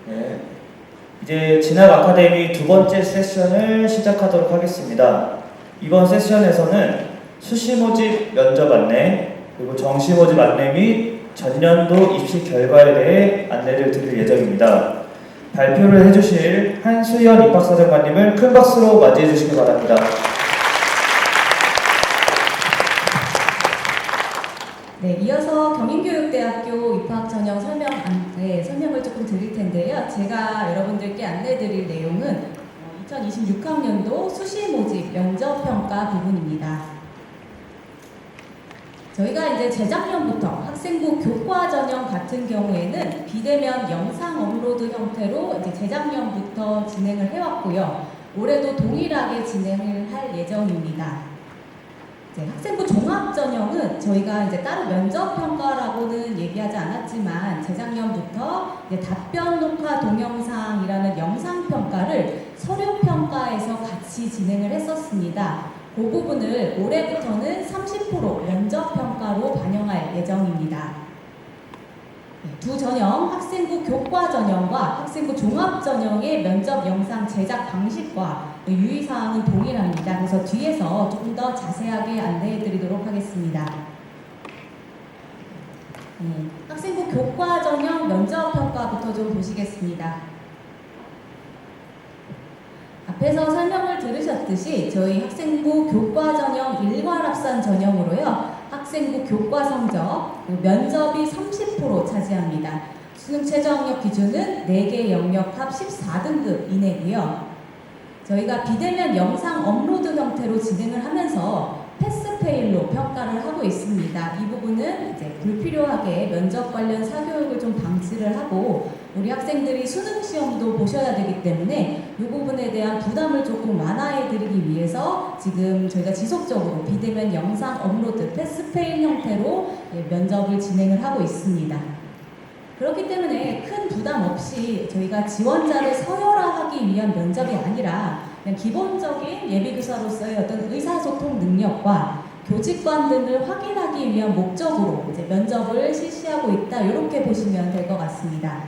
네. 이제 진학 아카데미 두 번째 세션을 시작하도록 하겠습니다. 이번 세션에서는 수시 모집 면접 안내, 그리고 정시 모집 안내 및 전년도 입시 결과에 대해 안내를 드릴 예정입니다. 발표를 해주실 한수연 입학사정관님을 큰 박수로 맞이해 주시기 바랍니다. 네, 이어서 경인교육대학교 입학 전형 설명을 조금 드릴 텐데요. 제가 여러분들께 안내드릴 내용은 2026학년도 수시 모집 면접 평가 부분입니다. 저희가 이제 재작년부터 학생부 교과 전형 같은 경우에는 비대면 영상 업로드 형태로 이제 재작년부터 진행을 해왔고요. 올해도 동일하게 진행을 할 예정입니다. 학생부 종합 전형은 저희가 이제 따로 면접 평가라고는 얘기하지 않았지만 재작년부터 답변 녹화 동영상이라는 영상 평가를 서류 평가에서 같이 진행을 했었습니다. 그 부분을 올해부터는 30% 면접 평가로 반영할 예정입니다. 두 전형, 학생부 교과 전형과 학생부 종합 전형의 면접 영상 제작 방식과 유의사항은 동일합니다. 그래서 뒤에서 조금 더 자세하게 안내해 드리도록 하겠습니다. 학생부 교과 전형 면접 평가부터 좀 보시겠습니다. 앞에서 설명을 들으셨듯이 저희 학생부 교과 전형 일괄합산 전형으로요. 학생부 교과 성적, 면접이 30% 차지합니다. 수능 최저학력 기준은 4개 영역 합 14등급 이내고요. 저희가 비대면 영상 업로드 형태로 진행을 하면서 패스페일로 평가를 하고 있습니다. 이 부분은 이제 불필요하게 면접 관련 사교육을 좀 방치를 하고 우리 학생들이 수능 시험도 보셔야 되기 때문에 이 부분에 대한 부담을 조금 완화해 드리기 위해서 지금 저희가 지속적으로 비대면 영상 업로드 패스페일 형태로 면접을 진행을 하고 있습니다. 그렇기 때문에 큰 부담 없이 저희가 지원자를 서열화하기 위한 면접이 아니라 그냥 기본적인 예비교사로서의 어떤 의사소통 능력과 교직관 등을 확인하기 위한 목적으로 이제 면접을 실시하고 있다. 이렇게 보시면 될 것 같습니다.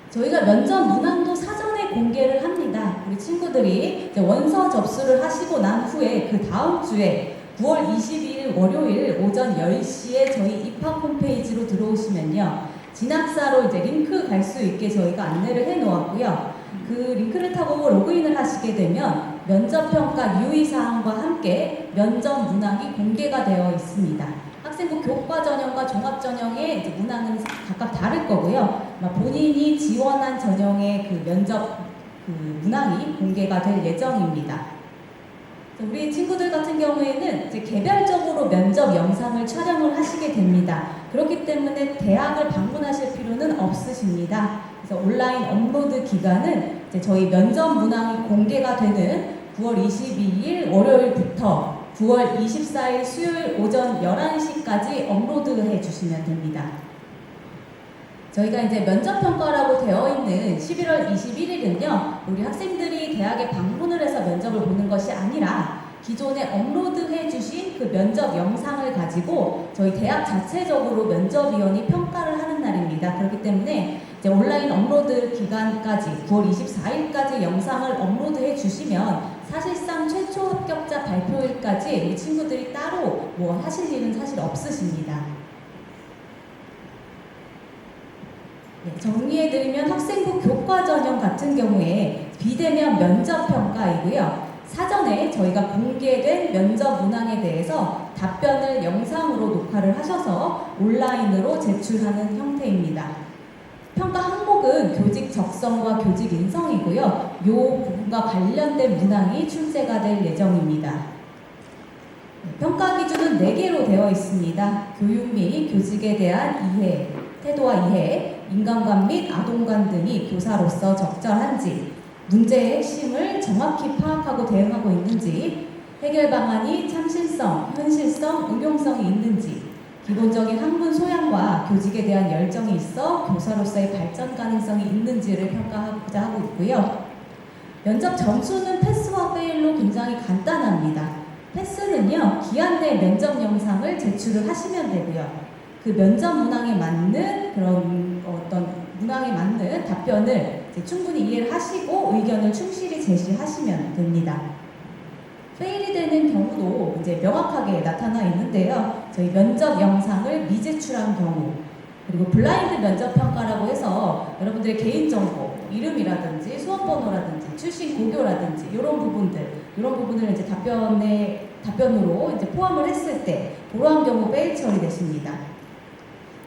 저희가 면접 문항도 사전에 공개를 합니다. 우리 친구들이 이제 원서 접수를 하시고 난 후에 그 다음 주에 9월 22일 월요일 오전 10시에 저희 입학 홈페이지로 들어오시면요. 진학사로 이제 링크 갈 수 있게 저희가 안내를 해 놓았고요. 그 링크를 타고 로그인을 하시게 되면 면접평가 유의사항과 함께 면접 문항이 공개가 되어 있습니다. 학생부 교과 전형과 종합 전형의 이제 문항은 각각 다를 거고요. 본인이 지원한 전형의 그 면접 문항이 공개가 될 예정입니다. 우리 친구들 같은 경우에는 이제 개별적으로 면접 영상을 촬영을 하시게 됩니다. 그렇기 때문에 대학을 방문하실 필요는 없으십니다. 그래서 온라인 업로드 기간은 이제 저희 면접 문항이 공개가 되는 9월 22일 월요일부터 9월 24일 수요일 오전 11시까지 업로드해 주시면 됩니다. 저희가 이제 면접평가라고 되어 있는 11월 21일은요, 우리 학생들이 대학에 방문을 해서 면접을 보는 것이 아니라 기존에 업로드해 주신 그 면접 영상을 가지고 저희 대학 자체적으로 면접위원이 평가를 하는 날입니다. 그렇기 때문에 이제 온라인 업로드 기간까지 9월 24일까지 영상을 업로드해 주시면 사실상 최초 합격자 발표일까지 우리 친구들이 따로 뭐 하실 일은 사실 없으십니다. 정리해드리면 학생부 교과 전형 같은 경우에 비대면 면접 평가이고요. 사전에 저희가 공개된 면접 문항에 대해서 답변을 영상으로 녹화를 하셔서 온라인으로 제출하는 형태입니다. 평가 항목은 교직 적성과 교직 인성이고요. 이 부분과 관련된 문항이 출제가 될 예정입니다. 평가 기준은 4개로 되어 있습니다. 교육 및 교직에 대한 이해, 태도와 이해, 인간관 및 아동관 등이 교사로서 적절한지, 문제의 핵심을 정확히 파악하고 대응하고 있는지, 해결 방안이 참신성, 현실성, 응용성이 있는지, 기본적인 학문 소양과 교직에 대한 열정이 있어 교사로서의 발전 가능성이 있는지를 평가하고자 하고 있고요. 면접 점수는 패스와 페일로 굉장히 간단합니다. 패스는요, 기한 내 면접 영상을 제출을 하시면 되고요. 그 면접 문항에 맞는 그런 하는 답변을 이제 충분히 이해를 하시고 의견을 충실히 제시하시면 됩니다. 페일이 되는 경우도 이제 명확하게 나타나 있는데요. 저희 면접 영상을 미제출한 경우, 그리고 블라인드 면접 평가라고 해서 여러분들의 개인정보, 이름이라든지 수험번호라든지 출신 고교라든지 이런 부분을 이제 답변으로 이제 포함을 했을 때 그러한 경우 페일 처리되십니다.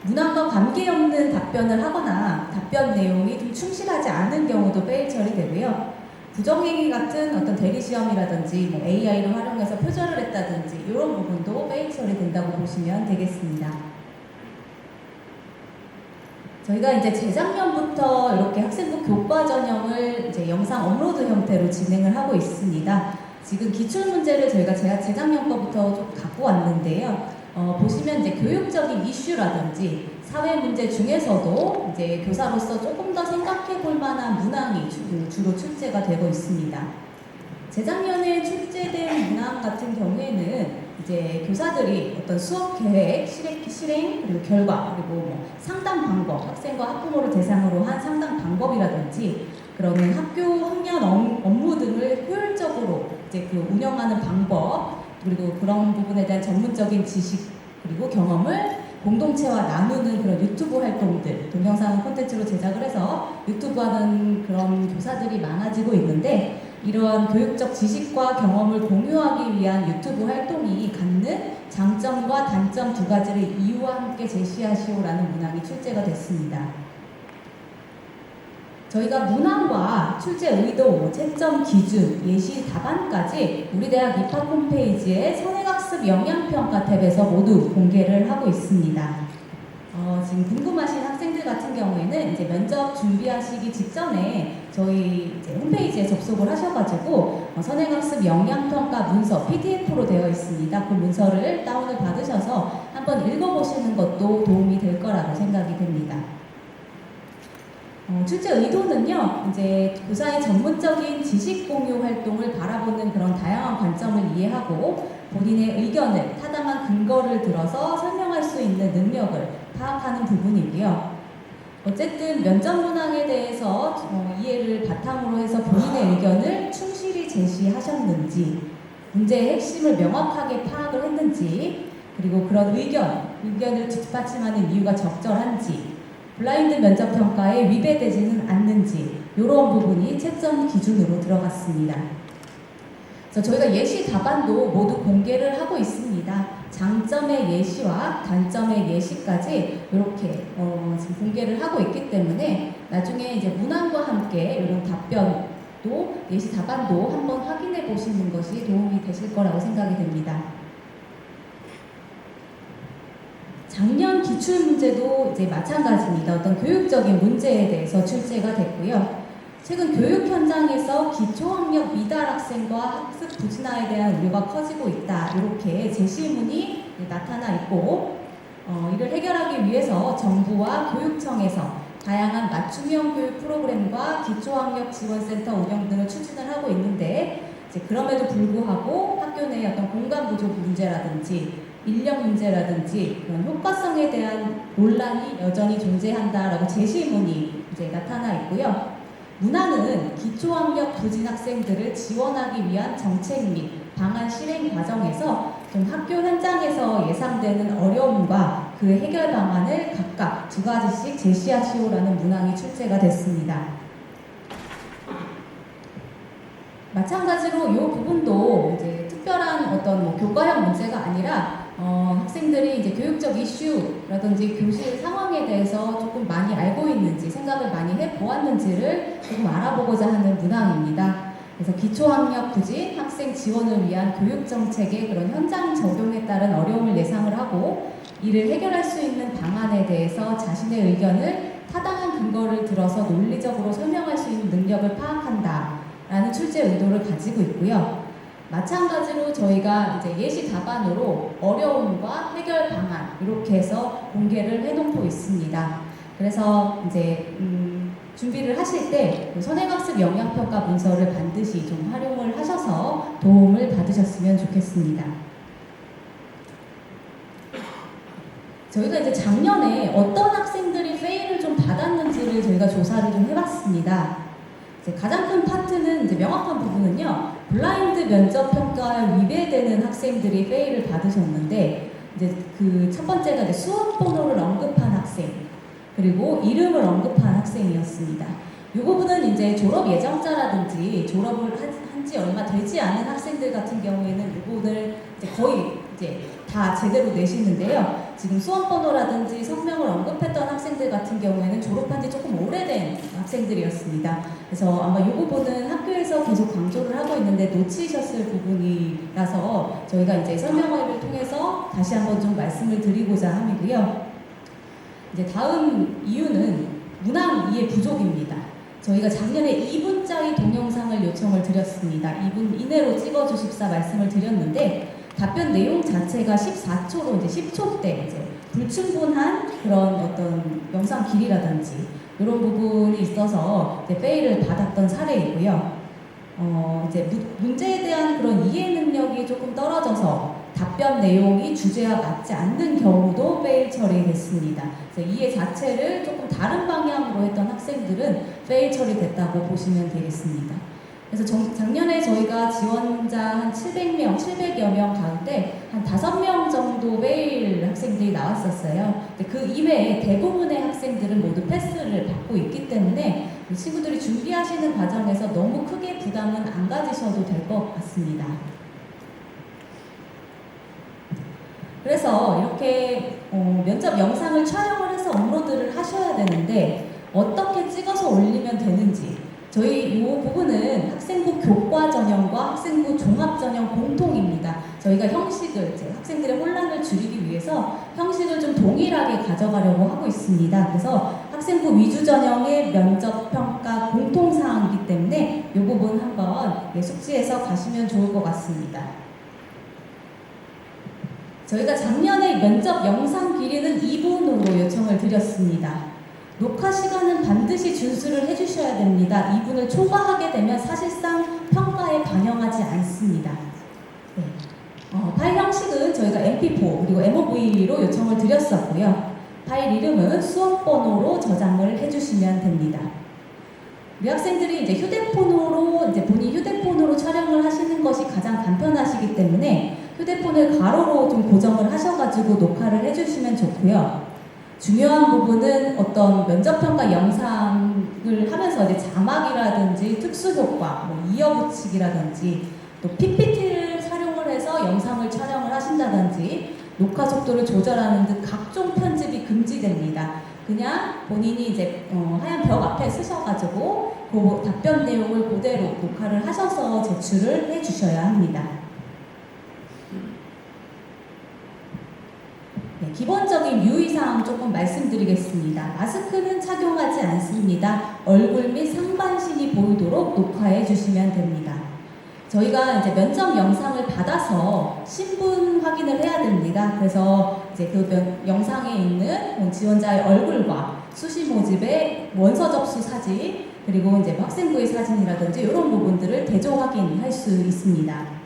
문항과 관계없는 답변을 하거나 답변 내용이 좀 충실하지 않은 경우도 페일 처리되고요. 부정행위 같은 어떤 대리시험이라든지 뭐 AI를 활용해서 표절을 했다든지 이런 부분도 페일 처리된다고 보시면 되겠습니다. 저희가 이제 재작년부터 이렇게 학생부 교과 전형을 이제 영상 업로드 형태로 진행을 하고 있습니다. 지금 기출 문제를 저희가 재작년 거부터 좀 갖고 왔는데요. 보시면 이제 교육적인 이슈라든지 사회 문제 중에서도 이제 교사로서 조금 더 생각해 볼 만한 문항이 주로 출제가 되고 있습니다. 재작년에 출제된 문항 같은 경우에는 이제 교사들이 어떤 수업 계획, 실행 그리고 결과, 그리고 뭐 상담 방법, 학생과 학부모를 대상으로 한 상담 방법이라든지 그런 학교 학년 업무 등을 효율적으로 이제 그 운영하는 방법, 그리고 그런 부분에 대한 전문적인 지식 그리고 경험을 공동체와 나누는 그런 유튜브 활동들, 동영상 콘텐츠로 제작을 해서 유튜브 하는 그런 교사들이 많아지고 있는데, 이러한 교육적 지식과 경험을 공유하기 위한 유튜브 활동이 갖는 장점과 단점 두 가지를 이유와 함께 제시하시오라는 문항이 출제가 됐습니다. 저희가 문항과 출제 의도, 채점 기준, 예시 답안까지 우리 대학 입학 홈페이지에 선행학습 영양평가 탭에서 모두 공개를 하고 있습니다. 지금 궁금하신 학생들 같은 경우에는 이제 면접 준비하시기 직전에 저희 이제 홈페이지에 접속을 하셔가지고 선행학습 영양평가 문서 PDF로 되어 있습니다. 그 문서를 다운을 받으셔서 한번 읽어보시는 것도 도움이 될 거라고 생각이 됩니다. 출제 의도는요, 이제 교사의 전문적인 지식 공유 활동을 바라보는 그런 다양한 관점을 이해하고 본인의 의견을 타당한 근거를 들어서 설명할 수 있는 능력을 파악하는 부분이고요. 어쨌든 면접 문항에 대해서 이해를 바탕으로 해서 본인의 의견을 충실히 제시하셨는지, 문제의 핵심을 명확하게 파악을 했는지, 그리고 그런 의견을 뒷받침하는 이유가 적절한지, 블라인드 면접 평가에 위배되지는 않는지 이런 부분이 채점 기준으로 들어갔습니다. 그래서 저희가 예시 답안도 모두 공개를 하고 있습니다. 장점의 예시와 단점의 예시까지 이렇게 지금 공개를 하고 있기 때문에 나중에 이제 문항과 함께 이런 답변도 예시 답안도 한번 확인해 보시는 것이 도움이 되실 거라고 생각이 됩니다. 작년 기출 문제도 이제 마찬가지입니다. 어떤 교육적인 문제에 대해서 출제가 됐고요. 최근 교육 현장에서 기초학력 미달 학생과 학습 부진화에 대한 우려가 커지고 있다. 이렇게 제시문이 나타나 있고, 이를 해결하기 위해서 정부와 교육청에서 다양한 맞춤형 교육 프로그램과 기초학력 지원센터 운영 등을 추진을 하고 있는데, 이제 그럼에도 불구하고 학교 내 어떤 공간 부족 문제라든지 인력 문제라든지 그런 효과성에 대한 논란이 여전히 존재한다라고 제시문이 이제 나타나 있고요. 문항은 기초학력 부진 학생들을 지원하기 위한 정책 및 방안 실행 과정에서 좀 학교 현장에서 예상되는 어려움과 그 해결 방안을 각각 두 가지씩 제시하시오라는 문항이 출제가 됐습니다. 마찬가지로 이 부분도 이제 특별한 어떤 뭐 교과형 문제가 아니라 학생들이 이제 교육적 이슈라든지 교실 상황에 대해서 조금 많이 알고 있는지 생각을 많이 해보았는지를 조금 알아보고자 하는 문항입니다. 그래서 기초학력 부진 학생 지원을 위한 교육정책의 그런 현장 적용에 따른 어려움을 예상을 하고 이를 해결할 수 있는 방안에 대해서 자신의 의견을 타당한 근거를 들어서 논리적으로 설명할 수 있는 능력을 파악한다 라는 출제 의도를 가지고 있고요. 마찬가지로 저희가 이제 예시 답안으로 어려움과 해결 방안 이렇게 해서 공개를 해놓고 있습니다. 그래서 이제 준비를 하실 때 선행학습 영양평가 문서를 반드시 좀 활용을 하셔서 도움을 받으셨으면 좋겠습니다. 저희가 이제 작년에 어떤 학생들이 페일을 좀 받았는지를 저희가 조사를 좀 해봤습니다. 이제 가장 큰 파트는 이제 명확한 부분은요, 블라인드 면접 평가에 위배되는 학생들이 페일을 받으셨는데, 이제 그 첫 번째가 이제 수험 번호를 언급한 학생, 그리고 이름을 언급한 학생이었습니다. 이 부분은 이제 졸업 예정자라든지 졸업을 한 지 얼마 되지 않은 학생들 같은 경우에는 이 부분을 이제 거의 이제 다 제대로 내시는데요. 지금 수험 번호라든지 성명을 언급했던 학생들 같은 경우에는 졸업한 지 조금 오래된 학생들이었습니다. 그래서 아마 이 부분은 학교에서 계속 강조를 하고 있는데 놓치셨을 부분이라서 저희가 이제 설명회를 통해서 다시 한번 좀 말씀을 드리고자 함이고요. 이제 다음 이유는 문항 이해 부족입니다. 저희가 작년에 2분짜리 동영상을 요청을 드렸습니다. 2분 이내로 찍어주십사 말씀을 드렸는데 답변 내용 자체가 14초로 이제 10초대 이제 불충분한 그런 어떤 영상 길이라든지 이런 부분이 있어서 이제 페일을 받았던 사례이고요. 이제 문제에 대한 그런 이해 능력이 조금 떨어져서 답변 내용이 주제와 맞지 않는 경우도 페일 처리됐습니다. 이해 자체를 조금 다른 방향으로 했던 학생들은 페일 처리됐다고 보시면 되겠습니다. 그래서 작년에 저희가 지원자 한 700명, 700여 명 가운데 한 5명 정도 페일 학생들이 나왔었어요. 그 이외에 대부분의 학생들은 모두 패스를 받고 있기 때문에 이 친구들이 준비하시는 과정에서 너무 크게 부담은 안 가지셔도 될 것 같습니다. 그래서 이렇게 면접 영상을 촬영을 해서 업로드를 하셔야 되는데 어떻게 찍어서 올리면 되는지 저희 이 부분은 학생부 교과 전형과 학생부 종합 전형 공통입니다. 저희가 형식을 이제 학생들의 혼란을 줄이기 위해서 형식을 좀 동일하게 가져가려고 하고 있습니다. 그래서 학생부 위주 전형의 면접 평가 공통 사항이기 때문에 이 부분 한번 숙지해서 가시면 좋을 것 같습니다. 저희가 작년에 면접 영상 길이는 2분으로 요청을 드렸습니다. 녹화 시간은 반드시 준수를 해주셔야 됩니다. 2분을 초과하게 되면 사실상 평가에 반영하지 않습니다. 네. 파일 형식은 저희가 MP4 그리고 MOV로 요청을 드렸었고요. 파일 이름은 수업 번호로 저장을 해주시면 됩니다. 우리 학생들이 이제 휴대폰으로 이제 본인 휴대폰으로 촬영을 하시는 것이 가장 간편하시기 때문에 휴대폰을 가로로 좀 고정을 하셔가지고 녹화를 해주시면 좋고요. 중요한 부분은 어떤 면접평가 영상을 하면서 이제 자막이라든지 특수효과, 이어붙이기라든지 또 PPT를 사용을 해서 영상을 촬영을 하신다든지 녹화 속도를 조절하는 등 각종 편집이 금지됩니다. 그냥 본인이 이제 하얀 벽 앞에 쓰셔가지고 그 답변 내용을 그대로 녹화를 하셔서 제출을 해주셔야 합니다. 네, 기본적인 유의사항 조금 말씀드리겠습니다. 마스크는 착용하지 않습니다. 얼굴 및 상반신이 보이도록 녹화해 주시면 됩니다. 저희가 이제 면접 영상을 받아서 신분 확인을 해야 됩니다. 그래서 이제 그 영상에 있는 지원자의 얼굴과 수시 모집의 원서 접수 사진, 그리고 이제 학생부의 사진이라든지 이런 부분들을 대조 확인할 수 있습니다.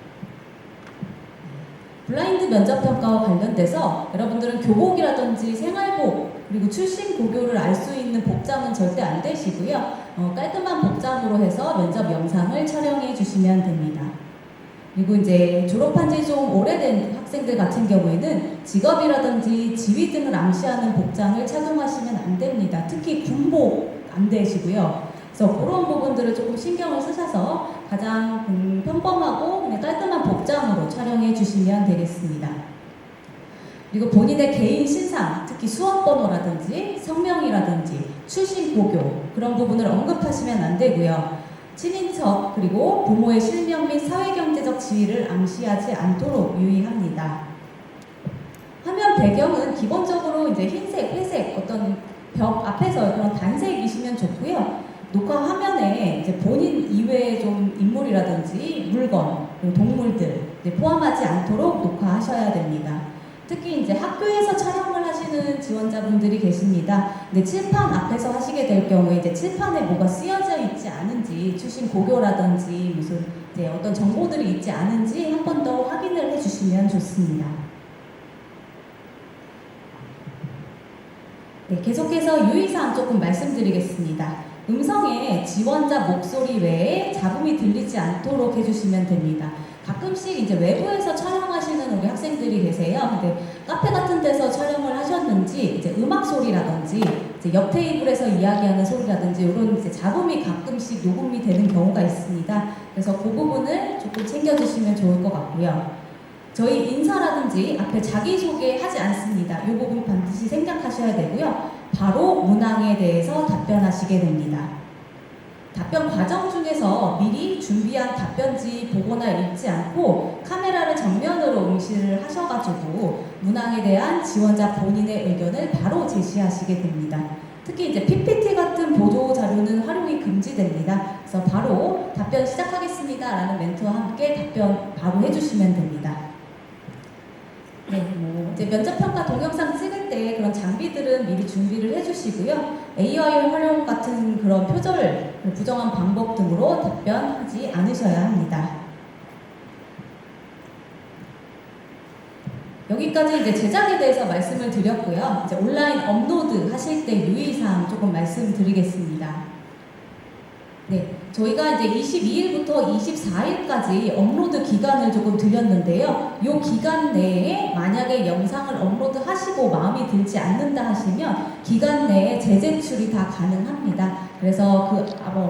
블라인드 면접평가와 관련돼서 여러분들은 교복이라든지 생활복 그리고 출신 고교를 알 수 있는 복장은 절대 안 되시고요. 깔끔한 복장으로 해서 면접 영상을 촬영해 주시면 됩니다. 그리고 이제 졸업한 지 좀 오래된 학생들 같은 경우에는 직업이라든지 지위 등을 암시하는 복장을 착용하시면 안 됩니다. 특히 군복 안 되시고요. 그래서 그런 부분들을 조금 신경을 쓰셔서 가장 평범하고 그냥 깔끔한 복장으로 촬영해 주시면 되겠습니다. 그리고 본인의 개인 신상, 특히 수험번호라든지 성명이라든지 출신 고교 그런 부분을 언급하시면 안 되고요. 친인척 그리고 부모의 실명 및 사회경제적 지위를 암시하지 않도록 유의합니다. 화면 배경은 기본적으로 이제 흰색, 회색 어떤 벽 앞에서 그런 단색이시면 좋고요. 녹화 화면에 이제 본인 이외의 좀 인물이라든지 물건, 동물들 포함하지 않도록 녹화하셔야 됩니다. 특히 이제 학교에서 촬영을 하시는 지원자분들이 계십니다. 근데 칠판 앞에서 하시게 될 경우에 이제 칠판에 뭐가 쓰여져 있지 않은지, 출신 고교라든지 무슨 이제 어떤 정보들이 있지 않은지 한 번 더 확인을 해주시면 좋습니다. 네, 계속해서 유의사항 조금 말씀드리겠습니다. 음성에 지원자 목소리 외에 잡음이 들리지 않도록 해주시면 됩니다. 가끔씩 이제 외부에서 촬영하시는 우리 학생들이 계세요. 근데 카페 같은 데서 촬영을 하셨는지 이제 음악 소리라든지 이제 옆 테이블에서 이야기하는 소리라든지 이런 이제 잡음이 가끔씩 녹음이 되는 경우가 있습니다. 그래서 그 부분을 조금 챙겨주시면 좋을 것 같고요. 저희 인사라든지 앞에 자기소개 하지 않습니다. 이 부분 반드시 생각하셔야 되고요. 바로 문항에 대해서 답변하시게 됩니다. 답변 과정 중에서 미리 준비한 답변지 보거나 읽지 않고 카메라를 정면으로 응시를 하셔가지고 문항에 대한 지원자 본인의 의견을 바로 제시하시게 됩니다. 특히 이제 PPT 같은 보조 자료는 활용이 금지됩니다. 그래서 바로 답변 시작하겠습니다 라는 멘트와 함께 답변 바로 해주시면 됩니다. 네, 이제 면접평가 동영상 찍을 때 그런 장비들은 미리 준비를 해주시고요. AI 활용 같은 그런 표절, 부정한 방법 등으로 답변하지 않으셔야 합니다. 여기까지 이제 제작에 대해서 말씀을 드렸고요. 이제 온라인 업로드 하실 때 유의사항 조금 말씀드리겠습니다. 네, 저희가 이제 22일부터 24일까지 업로드 기간을 조금 드렸는데요. 이 기간 내에 만약에 영상을 업로드 하시고 마음이 들지 않는다 하시면 기간 내에 재제출이 다 가능합니다. 그래서 그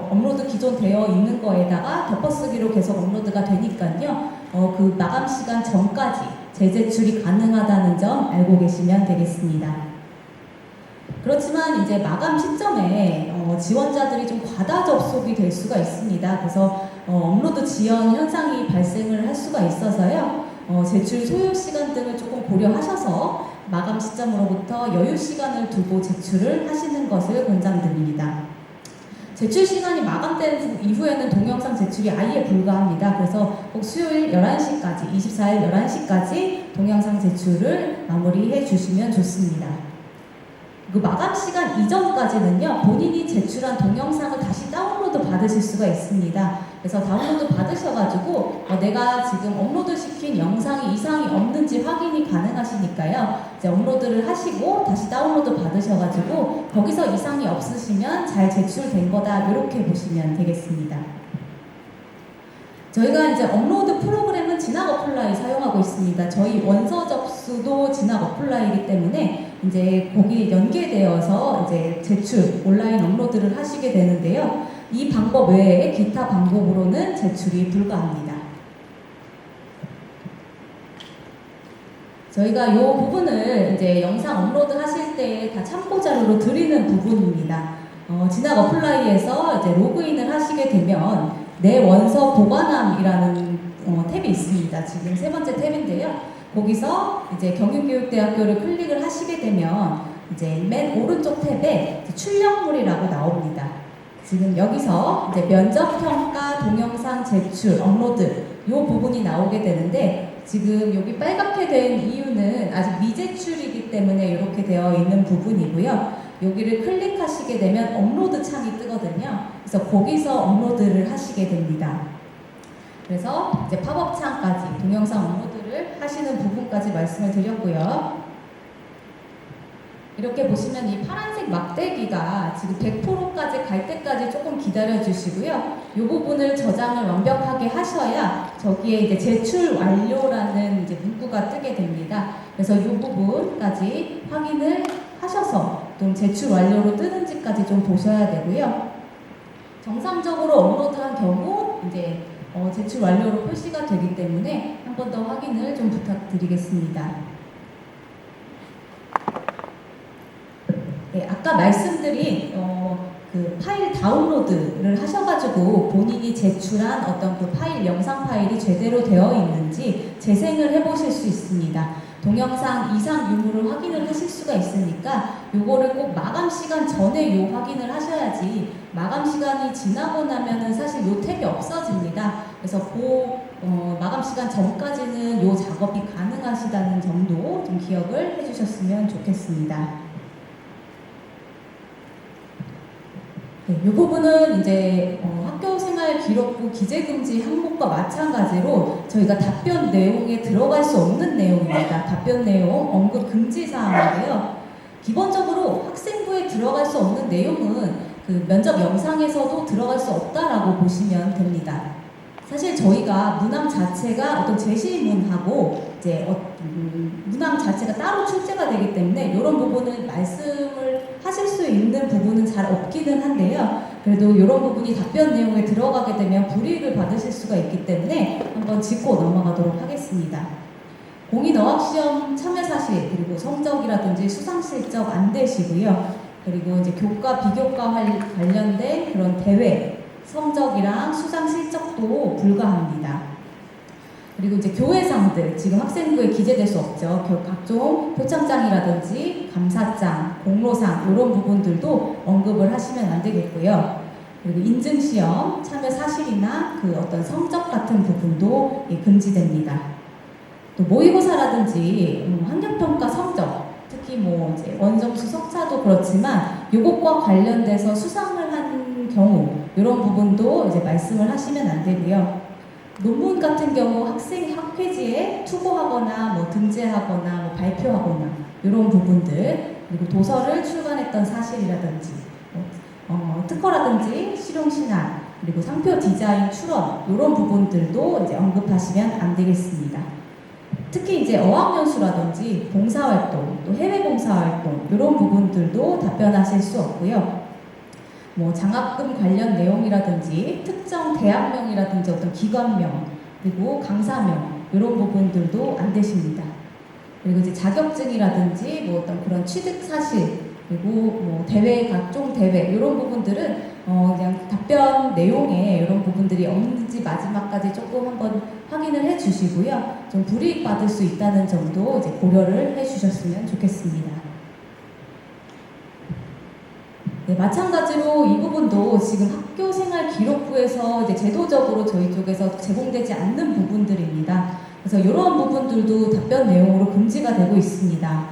업로드 기존 되어 있는 거에다가 덮어쓰기로 계속 업로드가 되니까요. 그 마감 시간 전까지 재제출이 가능하다는 점 알고 계시면 되겠습니다. 그렇지만 이제 마감 시점에 지원자들이 좀 과다 접속이 될 수가 있습니다. 그래서 업로드 지연 현상이 발생을 할 수가 있어서요. 제출 소요 시간 등을 조금 고려하셔서 마감 시점으로부터 여유 시간을 두고 제출을 하시는 것을 권장드립니다. 제출 시간이 마감된 이후에는 동영상 제출이 아예 불가합니다. 그래서 꼭 수요일 11시까지, 24일 11시까지 동영상 제출을 마무리해 주시면 좋습니다. 그 마감 시간 이전까지는요, 본인이 제출한 동영상을 다시 다운로드 받으실 수가 있습니다. 그래서 다운로드 받으셔가지고 내가 지금 업로드 시킨 영상이 이상이 없는지 확인이 가능하시니까요. 이제 업로드를 하시고 다시 다운로드 받으셔가지고 거기서 이상이 없으시면 잘 제출된 거다 이렇게 보시면 되겠습니다. 저희가 이제 업로드 프로그램은 진학 어플라이 사용하고 있습니다. 저희 원서 접수도 진학 어플라이이기 때문에 이제 거기 연계되어서 이제 제출, 온라인 업로드를 하시게 되는데요. 이 방법 외에 기타 방법으로는 제출이 불가합니다. 저희가 이 부분을 이제 영상 업로드 하실 때 다 참고 자료로 드리는 부분입니다. 진학 어플라이에서 이제 로그인을 하시게 되면 내 원서 보관함이라는 탭이 있습니다. 지금 세 번째 탭인데요. 거기서 이제 경윤교육대학교를 클릭을 하시게 되면 이제 맨 오른쪽 탭에 출력물이라고 나옵니다. 지금 여기서 이제 면접평가 동영상 제출 업로드 이 부분이 나오게 되는데 지금 여기 빨갛게 된 이유는 아직 미제출이기 때문에 이렇게 되어 있는 부분이고요. 여기를 클릭하시게 되면 업로드 창이 뜨거든요. 그래서 거기서 업로드를 하시게 됩니다. 그래서 이제 팝업 창까지 동영상 업로드를 하시는 부분까지 말씀을 드렸고요. 이렇게 보시면 이 파란색 막대기가 지금 100%까지 갈 때까지 조금 기다려 주시고요. 이 부분을 저장을 완벽하게 하셔야 저기에 이제 제출 완료라는 이제 문구가 뜨게 됩니다. 그래서 이 부분까지 확인을 하셔서 좀 제출 완료로 뜨는지까지 좀 보셔야 되고요. 정상적으로 업로드한 경우 이제 제출 완료로 표시가 되기 때문에 한 번 더 확인을 좀 부탁드리겠습니다. 네, 아까 말씀드린 그 파일 다운로드를 하셔가지고 본인이 제출한 어떤 그 파일, 영상 파일이 제대로 되어 있는지 재생을 해보실 수 있습니다. 동영상 이상 유무를 확인을 하실 수가 있으니까 요거를 꼭 마감 시간 전에 요 확인을 하셔야지 마감 시간이 지나고 나면은 사실 요 탭이 없어집니다. 그래서 마감 시간 전까지는 요 작업이 가능하시다는 점도 좀 기억을 해주셨으면 좋겠습니다. 네, 이 부분은 이제 학교생활 기록부 기재금지 항목과 마찬가지로 저희가 답변 내용에 들어갈 수 없는 내용입니다. 답변 내용 언급 금지 사항인데요. 기본적으로 학생부에 들어갈 수 없는 내용은 그 면접 영상에서도 들어갈 수 없다라고 보시면 됩니다. 사실 저희가 문항 자체가 어떤 제시문하고 이제 문항 자체가 따로 출제가 되기 때문에 이런 부분은 말씀을 하실 수 있는 부분은 잘 없기는 한데요. 그래도 이런 부분이 답변 내용에 들어가게 되면 불이익을 받으실 수가 있기 때문에 한번 짚고 넘어가도록 하겠습니다. 공인어학시험 참여 사실 그리고 성적이라든지 수상 실적 안 되시고요. 그리고 이제 교과 비교과 관련된 그런 대회 성적이랑 수상 실적도 불가합니다. 그리고 이제 교회상들 지금 학생부에 기재될 수 없죠. 각종 표창장이라든지 감사장, 공로상 이런 부분들도 언급을 하시면 안 되겠고요. 그리고 인증시험 참여 사실이나 그 어떤 성적 같은 부분도 금지됩니다. 또 모의고사라든지 학력평가 성적, 특히 뭐 이제 원점수 석차도 그렇지만 요것과 관련돼서 수상을 한 경우 이런 부분도 이제 말씀을 하시면 안 되고요. 논문 같은 경우 학생이 학회지에 투고하거나 뭐 등재하거나 뭐 발표하거나 이런 부분들, 그리고 도서를 출간했던 사실이라든지 특허라든지 실용신안, 그리고 상표 디자인 출원 이런 부분들도 이제 언급하시면 안 되겠습니다. 특히 이제 어학연수라든지 봉사활동, 또 해외 봉사활동 이런 부분들도 답변하실 수 없고요. 뭐 장학금 관련 내용이라든지 특정 대학명이라든지 어떤 기관명, 그리고 강사명 이런 부분들도 안 되십니다. 그리고 이제 자격증이라든지 뭐 어떤 그런 취득 사실, 그리고 뭐 대회, 각종 대회 이런 부분들은 그냥 답변 내용에 이런 부분들이 없는지 마지막까지 조금 한번 확인을 해 주시고요. 좀 불이익 받을 수 있다는 점도 이제 고려를 해 주셨으면 좋겠습니다. 네, 마찬가지로 이 부분도 지금 학교생활 기록부에서 이제 제도적으로 저희 쪽에서 제공되지 않는 부분들입니다. 그래서 이러한 부분들도 답변 내용으로 금지가 되고 있습니다.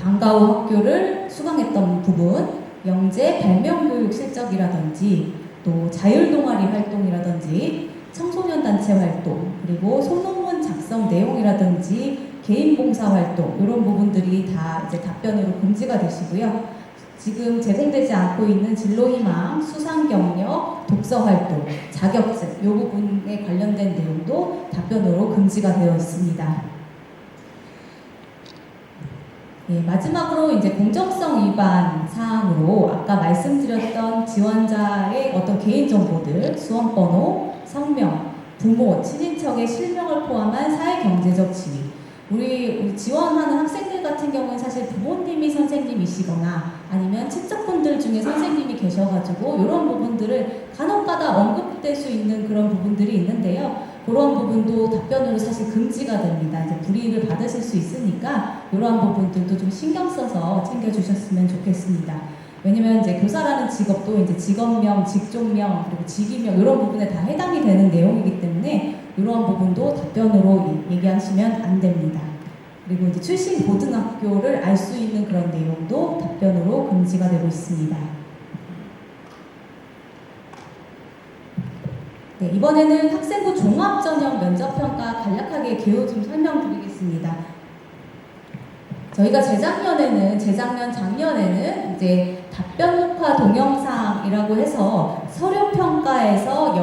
방과 후 학교를 수강했던 부분, 영재 발명교육 실적이라든지 또 자율동아리 활동이라든지 청소년 단체 활동, 그리고 소논문 작성 내용이라든지 개인 봉사 활동 이런 부분들이 다 이제 답변으로 금지가 되시고요. 지금 제공되지 않고 있는 진로희망, 수상경력, 독서활동, 자격증 이 부분에 관련된 내용도 답변으로 금지가 되어 있습니다. 예, 마지막으로 이제 공정성 위반 사항으로 아까 말씀드렸던 지원자의 어떤 개인정보들, 수험번호, 성명, 부모, 친인척의 실명을 포함한 사회경제적 지위. 우리 지원하는 학생들 같은 경우는 사실 부모님이 선생님이시거나 아니면 친척분들 중에 선생님이 계셔가지고 이런 부분들을 간혹가다 언급될 수 있는 그런 부분들이 있는데요. 그런 부분도 답변으로 사실 금지가 됩니다. 이제 불이익을 받으실 수 있으니까 이러한 부분들도 좀 신경 써서 챙겨주셨으면 좋겠습니다. 왜냐면 이제 교사라는 직업도 이제 직업명, 직종명, 그리고 직위명 이런 부분에 다 해당이 되는 내용이기 때문에 이러한 부분도 답변으로 얘기하시면 안 됩니다. 그리고 이제 출신 고등학교를 알 수 있는 그런 내용도 답변으로 금지가 되고 있습니다. 네, 이번에는 학생부 종합전형 면접평가 간략하게 개요 좀 설명드리겠습니다. 저희가 작년에는 이제 답변 녹화 동영상이라고 해서 서류 평가에서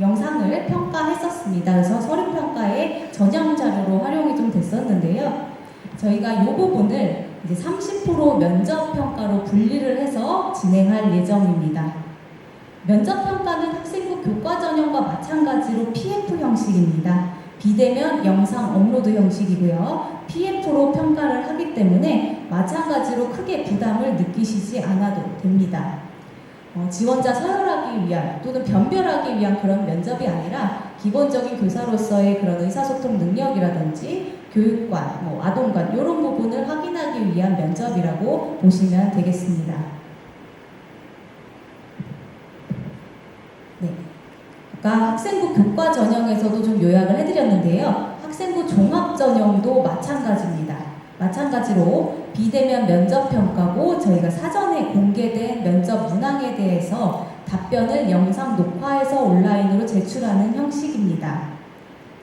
영상을 평가했었습니다. 그래서 서류 평가에 전형 자료로 활용이 좀 됐었는데요. 저희가 이 부분을 이제 30% 면접 평가로 분리를 해서 진행할 예정입니다. 면접 평가는 학생부 교과 전형과 마찬가지로 PF 형식입니다. 비대면 영상 업로드 형식이고요. PF로 평가를 하기 때문에 마찬가지로 크게 부담을 느끼시지 않아도 됩니다. 지원자 서열하기 위한 또는 변별하기 위한 그런 면접이 아니라 기본적인 교사로서의 그런 의사소통 능력이라든지 교육관, 아동관 이런 부분을 확인하기 위한 면접이라고 보시면 되겠습니다. 네. 아까 학생부 교과 전형에서도 좀 요약을 해드렸는데요. 학생부 종합 전형도 마찬가지입니다. 마찬가지로 비대면 면접 평가고 저희가 사전에 공개된 면접 문항에 대해서 답변을 영상 녹화해서 온라인으로 제출하는 형식입니다.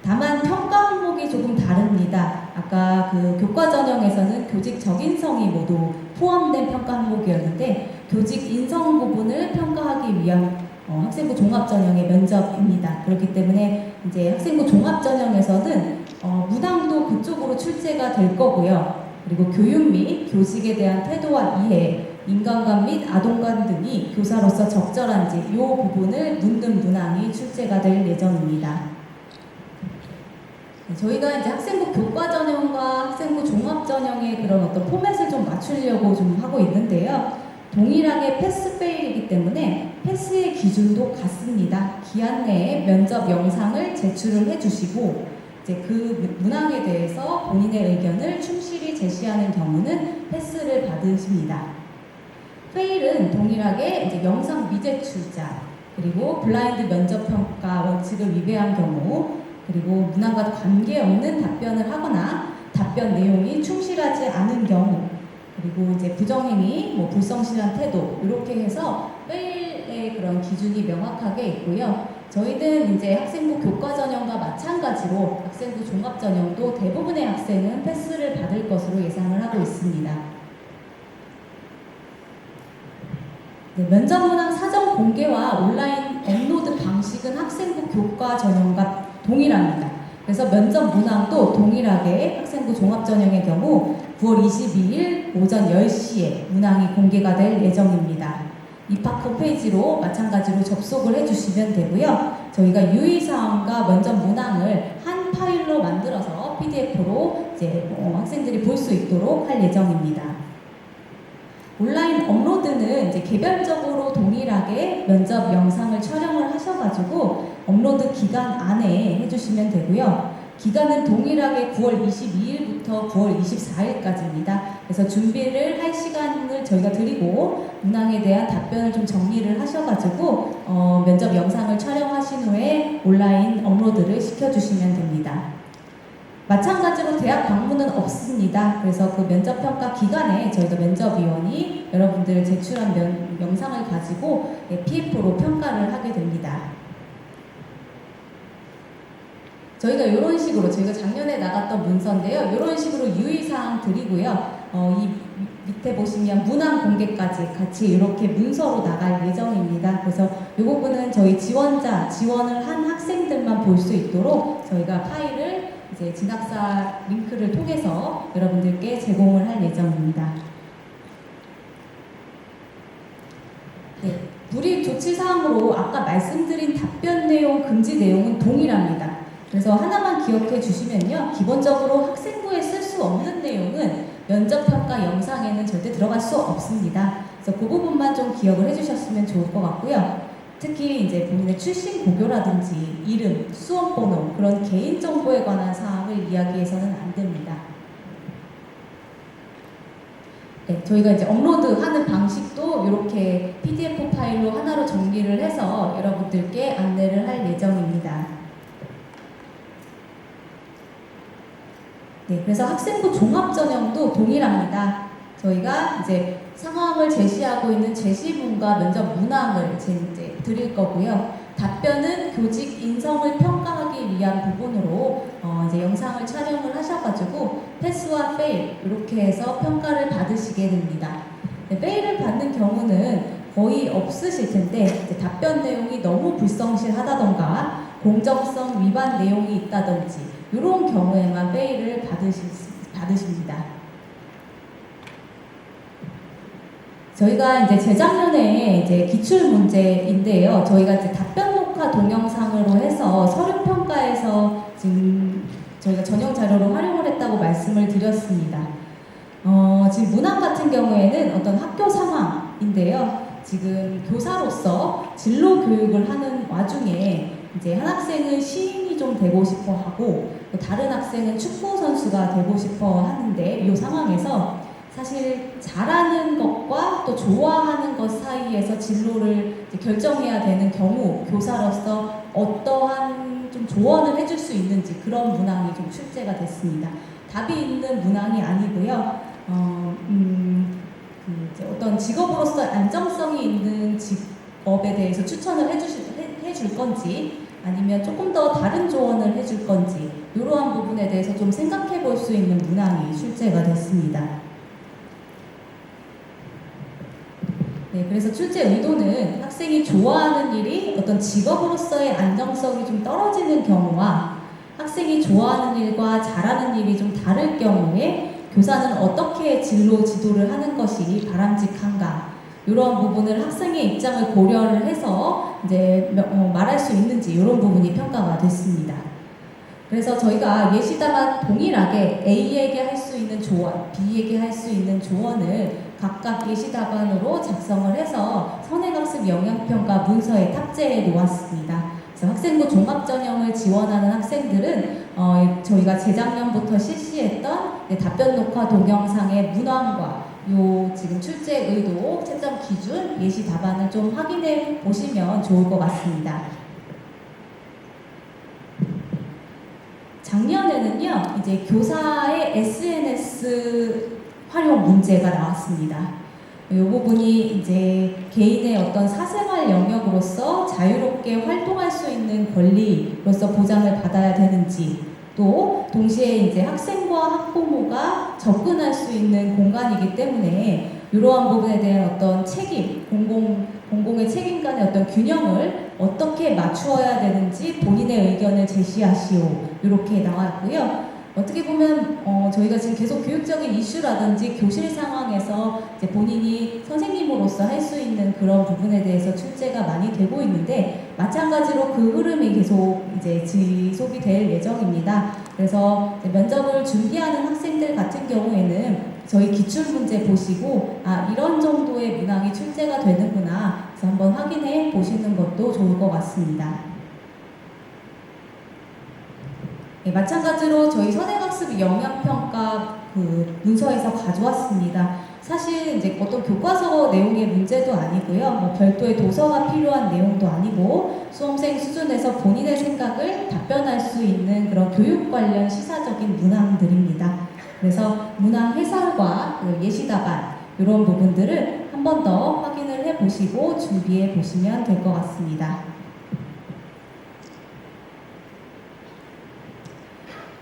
다만 평가 항목이 조금 다릅니다. 아까 그 교과 전형에서는 교직 적인성이 모두 포함된 평가 항목이었는데 교직 인성 부분을 평가하기 위한 학생부 종합전형의 면접입니다. 그렇기 때문에 이제 학생부 종합전형에서는 문항도 그쪽으로 출제가 될 거고요. 그리고 교육 및 교직에 대한 태도와 이해, 인간관 및 아동관 등이 교사로서 적절한지 이 부분을 묻는 문항이 출제가 될 예정입니다. 저희가 이제 학생부 교과 전형과 학생부 종합 전형의 그런 어떤 포맷을 좀 맞추려고 좀 하고 있는데요. 동일하게 패스 페일이기 때문에 패스의 기준도 같습니다. 기한 내에 면접 영상을 제출을 해주시고 이제 그 문항에 대해서 본인의 의견을 충실히 제시하는 경우는 패스를 받으십니다. 페일은 동일하게 이제 영상 미제출자 그리고 블라인드 면접 평가 원칙을 위배한 경우 그리고 문항과 관계없는 답변을 하거나 답변 내용이 충실하지 않은 경우 그리고 이제 부정행위, 불성실한 태도 이렇게 해서 페일의 그런 기준이 명확하게 있고요. 저희는 이제 학생부 교과 전형과 마찬가지로 학생부 종합 전형도 대부분의 학생은 패스를 받을 것으로 예상을 하고 있습니다. 네, 면접 문항 사전 공개와 온라인 업로드 방식은 학생부 교과 전형과 동일합니다. 그래서 면접 문항도 동일하게 학생부 종합 전형의 경우 9월 22일 오전 10시에 문항이 공개가 될 예정입니다. 입학 홈페이지로 마찬가지로 접속을 해주시면 되고요. 저희가 유의사항과 면접 문항을 한 파일로 만들어서 PDF로 이제 학생들이 볼 수 있도록 할 예정입니다. 온라인 업로드는 이제 개별적으로 동일하게 면접 영상을 촬영을 하셔가지고 업로드 기간 안에 해주시면 되고요. 기간은 동일하게 9월 22일부터 9월 24일까지입니다. 그래서 준비를 할 시간을 저희가 드리고 문항에 대한 답변을 좀 정리를 하셔가지고 면접 영상을 촬영하신 후에 온라인 업로드를 시켜주시면 됩니다. 마찬가지로 대학 방문은 없습니다. 그래서 그 면접평가 기간에 저희가 면접위원이 여러분들 제출한 영상을 가지고 PF로 평가를 하게 됩니다. 저희가 이런 식으로 저희가 작년에 나갔던 문서인데요. 이런 식으로 유의사항 드리고요. 이 밑에 보시면 문항 공개까지 같이 이렇게 문서로 나갈 예정입니다. 그래서 이 부분은 저희 지원을 한 학생들만 볼 수 있도록 저희가 파일을 이제 진학사 링크를 통해서 여러분들께 제공을 할 예정입니다. 네, 불이익 조치 사항으로 아까 말씀드린 답변 내용, 금지 내용은 동일합니다. 그래서 하나만 기억해 주시면요. 기본적으로 학생부에 쓸 수 없는 내용은 면접평가 영상에는 절대 들어갈 수 없습니다. 그래서 그 부분만 좀 기억을 해주셨으면 좋을 것 같고요. 특히 이제 본인의 출신 고교라든지 이름, 수험번호 그런 개인정보에 관한 사항을 이야기해서는 안 됩니다. 네, 저희가 이제 업로드하는 방식도 이렇게 PDF 파일로 하나로 정리를 해서 여러분들께 안내를 할 예정입니다. 네, 그래서 학생부 종합전형도 동일합니다. 저희가 이제 상황을 제시하고 있는 제시문과 면접 문항을 이제 드릴 거고요. 답변은 교직 인성을 평가하기 위한 부분으로 이제 영상을 촬영을 하셔가지고 패스와 페일 이렇게 해서 평가를 받으시게 됩니다. 네, 페일을 받는 경우는 거의 없으실 텐데 이제 답변 내용이 너무 불성실하다던가 공정성 위반 내용이 있다든지 이런 경우에만 페일을 받으십니다. 저희가 이제 재작년에 이제 기출 문제인데요. 저희가 이제 답변 녹화 동영상으로 해서 서류 평가에서 지금 저희가 전형 자료로 활용을 했다고 말씀을 드렸습니다. 지금 문항 같은 경우에는 어떤 학교 상황인데요. 지금 교사로서 진로 교육을 하는 와중에 이제 한 학생은 시인이 좀 되고 싶어 하고 다른 학생은 축구 선수가 되고 싶어 하는데 이 상황에서 사실 잘하는 것과 또 좋아하는 것 사이에서 진로를 결정해야 되는 경우 교사로서 어떠한 좀 조언을 해줄 수 있는지 그런 문항이 좀 출제가 됐습니다. 답이 있는 문항이 아니고요. 이제 어떤 직업으로서 안정성이 있는 직업에 대해서 추천을 해줄 건지 아니면 조금 더 다른 조언을 해줄 건지 이러한 부분에 대해서 좀 생각해 볼 수 있는 문항이 출제가 됐습니다. 네, 그래서 출제 의도는 학생이 좋아하는 일이 어떤 직업으로서의 안정성이 좀 떨어지는 경우와 학생이 좋아하는 일과 잘하는 일이 좀 다를 경우에 교사는 어떻게 진로 지도를 하는 것이 바람직한가 이런 부분을 학생의 입장을 고려를 해서 이제 말할 수 있는지 이런 부분이 평가가 됐습니다. 그래서 저희가 예시다만 동일하게 A에게 할 수 있는 조언, B에게 할 수 있는 조언을 각각 예시답안으로 작성을 해서 선행학습 영향평가 문서에 탑재해 놓았습니다. 그래서 학생부 종합전형을 지원하는 학생들은 저희가 재작년부터 실시했던 답변 녹화 동영상의 문항과 요 지금 출제 의도, 채점 기준, 예시 답안을 좀 확인해 보시면 좋을 것 같습니다. 작년에는요, 이제 교사의 SNS 활용 문제가 나왔습니다. 이 부분이 이제 개인의 어떤 사생활 영역으로서 자유롭게 활동할 수 있는 권리로서 보장을 받아야 되는지, 또 동시에 이제 학생과 학부모가 접근할 수 있는 공간이기 때문에 이러한 부분에 대한 어떤 책임, 공공의 책임 간의 어떤 균형을 어떻게 맞추어야 되는지 본인의 의견을 제시하시오. 이렇게 나왔고요. 어떻게 보면 저희가 지금 계속 교육적인 이슈라든지 교실 상황에서 이제 본인이 선생님으로서 할 수 있는 그런 부분에 대해서 출제가 많이 되고 있는데 마찬가지로 그 흐름이 계속 이제 지속이 될 예정입니다. 그래서 면접을 준비하는 학생들 같은 경우에는 저희 기출문제 보시고 이런 정도의 문항이 출제가 되는구나 그래서 한번 확인해 보시는 것도 좋을 것 같습니다. 네, 마찬가지로 저희 선행학습 영향평가 그 문서에서 가져왔습니다. 사실 이제 어떤 교과서 내용의 문제도 아니고요. 뭐 별도의 도서가 필요한 내용도 아니고 수험생 수준에서 본인의 생각을 답변할 수 있는 그런 교육 관련 시사적인 문항들입니다. 그래서 문항 해설과 그 예시답안 이런 부분들을 한 번 더 확인을 해보시고 준비해 보시면 될 것 같습니다.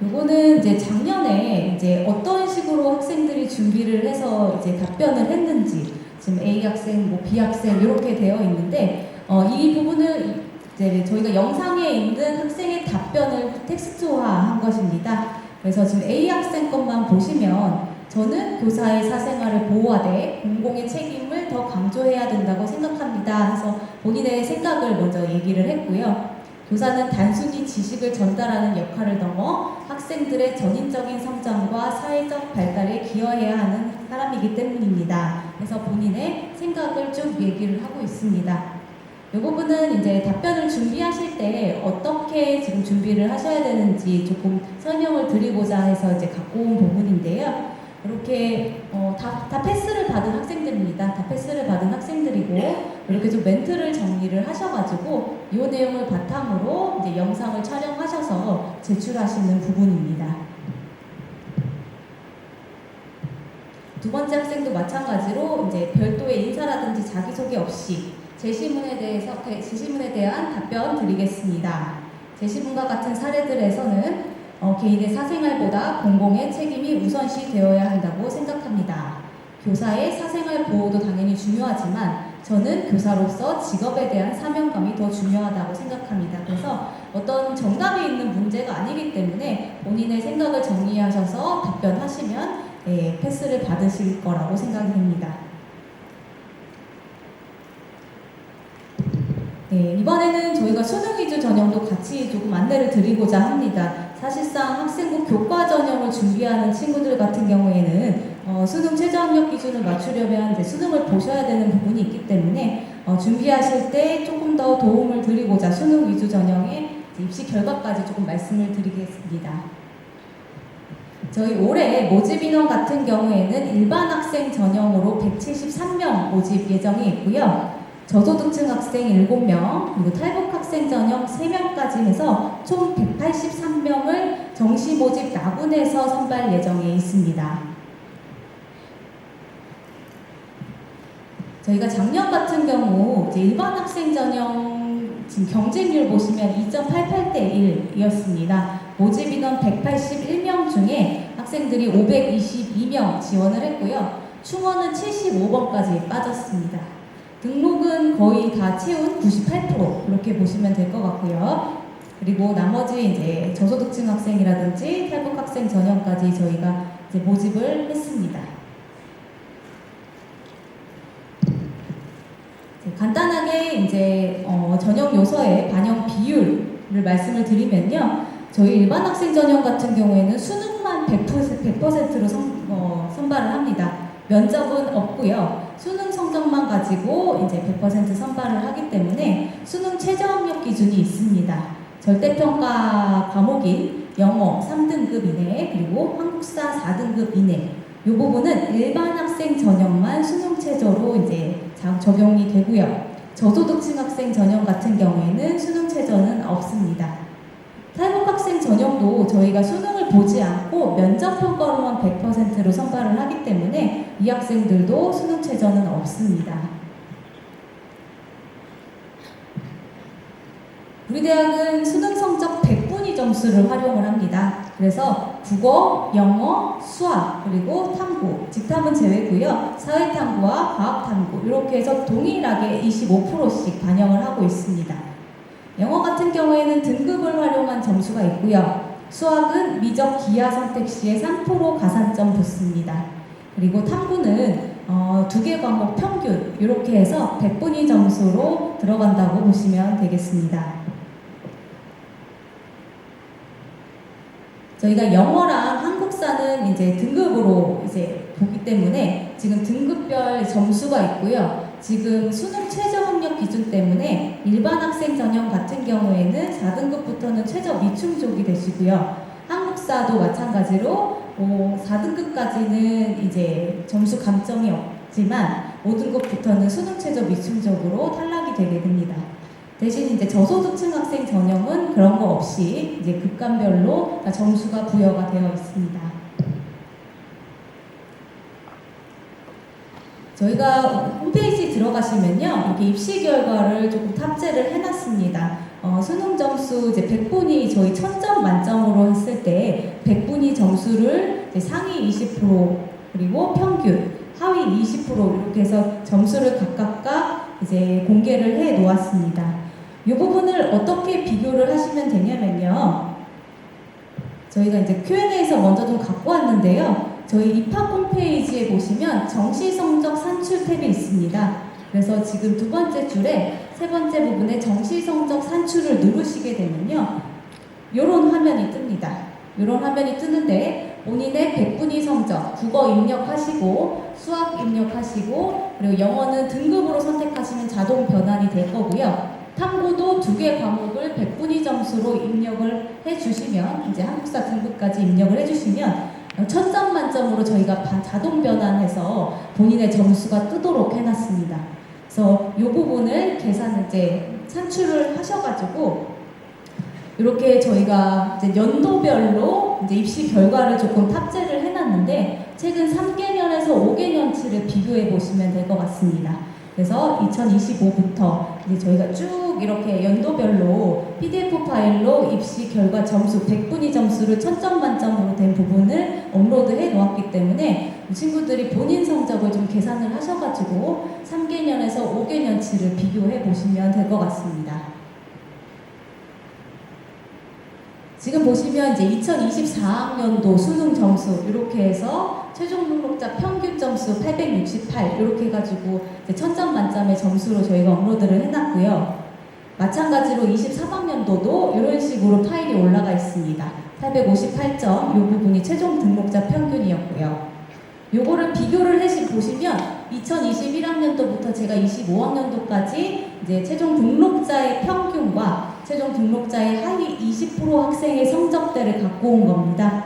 요거는 이제 작년에 이제 어떤 식으로 학생들이 준비를 해서 이제 답변을 했는지 지금 A 학생, 뭐 B 학생 이렇게 되어 있는데 이 부분을 이제 저희가 영상에 있는 학생의 답변을 텍스트화한 것입니다. 그래서 지금 A 학생 것만 보시면 저는 교사의 사생활을 보호하되 공공의 책임을 더 강조해야 된다고 생각합니다. 해서 본인의 생각을 먼저 얘기를 했고요. 교사는 단순히 지식을 전달하는 역할을 넘어 학생들의 전인적인 성장과 사회적 발달에 기여해야 하는 사람이기 때문입니다. 그래서 본인의 생각을 쭉 얘기를 하고 있습니다. 이 부분은 이제 답변을 준비하실 때 어떻게 지금 준비를 하셔야 되는지 조금 설명을 드리고자 해서 이제 갖고 온 부분인데요. 이렇게 다 패스를 받은 학생들입니다. 다 패스를 받은 학생들이고 이렇게 좀 멘트를 정리를 하셔가지고 이 내용을 바탕으로 이제 영상을 촬영하셔서 제출하시는 부분입니다. 두 번째 학생도 마찬가지로 이제 별도의 인사라든지 자기소개 없이 제시문에 대한 답변 드리겠습니다. 제시문과 같은 사례들에서는 개인의 사생활보다 공공의 책임이 우선시 되어야 한다고 생각합니다. 교사의 사생활 보호도 당연히 중요하지만 저는 교사로서 직업에 대한 사명감이 더 중요하다고 생각합니다. 그래서 어떤 정답이 있는 문제가 아니기 때문에 본인의 생각을 정리하셔서 답변하시면 패스를 받으실 거라고 생각이 됩니다. 네, 이번에는 저희가 수능 위주 전형도 같이 조금 안내를 드리고자 합니다. 사실상 학생부 교과 전형을 준비하는 친구들 같은 경우에는 수능 최저학력 기준을 맞추려면 이제 수능을 보셔야 되는 부분이 있기 때문에 준비하실 때 조금 더 도움을 드리고자 수능 위주 전형의 입시 결과까지 조금 말씀을 드리겠습니다. 저희 올해 모집 인원 같은 경우에는 일반 학생 전형으로 173명 모집 예정이 있고요. 저소득층 학생 7명, 그리고 탈북 학생 전형 3명까지 해서 총 183명을 정시 모집 나군에서 선발 예정에 있습니다. 저희가 작년 같은 경우 이제 일반 학생 전형 지금 경쟁률 보시면 2.88대 1이었습니다. 모집 인원 181명 중에 학생들이 522명 지원을 했고요. 충원은 75번까지 빠졌습니다. 등록은 거의 다 채운 98% 이렇게 보시면 될 것 같고요. 그리고 나머지 이제 저소득층 학생이라든지 탈북 학생 전형까지 저희가 이제 모집을 했습니다. 간단하게 이제 전형 요서의 반영 비율을 말씀을 드리면요. 저희 일반 학생 전형 같은 경우에는 수능만 100%로 선발을 합니다. 면접은 없고요. 수능 성적만 가지고 이제 100% 선발을 하기 때문에 수능 최저 학력 기준이 있습니다. 절대평가 과목인 영어 3등급 이내 그리고 한국사 4등급 이내 이 부분은 일반 학생 전형만 수능 최저로 이제 적용이 되고요. 저소득층 학생 전형 같은 경우에는 수능 최저는 없습니다. 탈북 학생 전형도 저희가 수능을 보지 않고 면접 평가로만 100%로 선발을 하기 때문에 이 학생들도 수능 최저는 없습니다. 우리 대학은 수능 성적 100분위 점수를 활용을 합니다. 그래서 국어, 영어, 수학, 그리고 탐구, 직탐은 제외고요. 사회탐구와 과학탐구 이렇게 해서 동일하게 25%씩 반영을 하고 있습니다. 영어 같은 경우에는 등급을 활용한 점수가 있고요. 수학은 미적 기하 선택 시에 3% 가산점 붙습니다. 그리고 탐구는 2개 과목 평균 이렇게 해서 100분위 점수로 들어간다고 보시면 되겠습니다. 저희가 영어랑 한국사는 이제 등급으로 이제 보기 때문에 지금 등급별 점수가 있고요. 지금 수능 최저 학력 기준 때문에 일반 학생 전형 같은 경우에는 4등급부터는 최저 미충족이 되시고요. 한국사도 마찬가지로 4등급까지는 이제 점수 감점이 없지만 5등급부터는 수능 최저 미충족으로 탈락이 되게 됩니다. 대신 이제 저소득층 학생 전형은 그런 거 없이 이제 급간별로 점수가 부여가 되어 있습니다. 저희가 홈페이지 들어가시면요, 이렇게 입시 결과를 조금 탑재를 해놨습니다. 수능 점수 이제 100분위 저희 1000점 만점으로 했을 때 100분위 점수를 이제 상위 20% 그리고 평균 하위 20% 이렇게 해서 점수를 각각 이제 공개를 해 놓았습니다. 이 부분을 어떻게 비교를 하시면 되냐면요. 저희가 이제 Q&A에서 먼저 좀 갖고 왔는데요. 저희 입학 홈페이지에 보시면 정시 성적 산출 탭이 있습니다. 그래서 지금 두 번째 줄에 세 번째 부분에 정시 성적 산출을 누르시게 되면요. 이런 화면이 뜹니다. 이런 화면이 뜨는데 본인의 100분위 성적, 국어 입력하시고 수학 입력하시고 그리고 영어는 등급으로 선택하시면 자동 변환이 될 거고요. 탐구도 2개 과목을 100분위 점수로 입력을 해주시면 이제 한국사 등급까지 입력을 해주시면 1000점 만점으로 저희가 자동 변환해서 본인의 점수가 뜨도록 해놨습니다. 그래서 이 부분을 이제 산출을 하셔가지고 이렇게 저희가 이제 연도별로 이제 입시 결과를 조금 탑재를 해놨는데 최근 3개년에서 5개년치를 비교해 보시면 될 것 같습니다. 그래서 2025부터 이제 저희가 쭉 이렇게 연도별로 PDF 파일로 입시 결과 점수 100분위 점수를 1000점 만점으로 된 부분을 업로드해 놓았기 때문에 친구들이 본인 성적을 좀 계산을 하셔가지고 3개년에서 5개년치를 비교해 보시면 될 것 같습니다. 지금 보시면 이제 2024학년도 수능 점수 이렇게 해서 최종 등록자 평균 점수 868 이렇게 해가지고 1000점 만점의 점수로 저희가 업로드를 해놨고요. 마찬가지로 23학년도도 이런 식으로 파일이 올라가 있습니다. 858점 이 부분이 최종 등록자 평균이었고요. 요거를 비교를 해서 보시면 2021학년도부터 제가 25학년도까지 이제 최종 등록자의 평균과 최종 등록자의 하위 20% 학생의 성적대를 갖고 온 겁니다.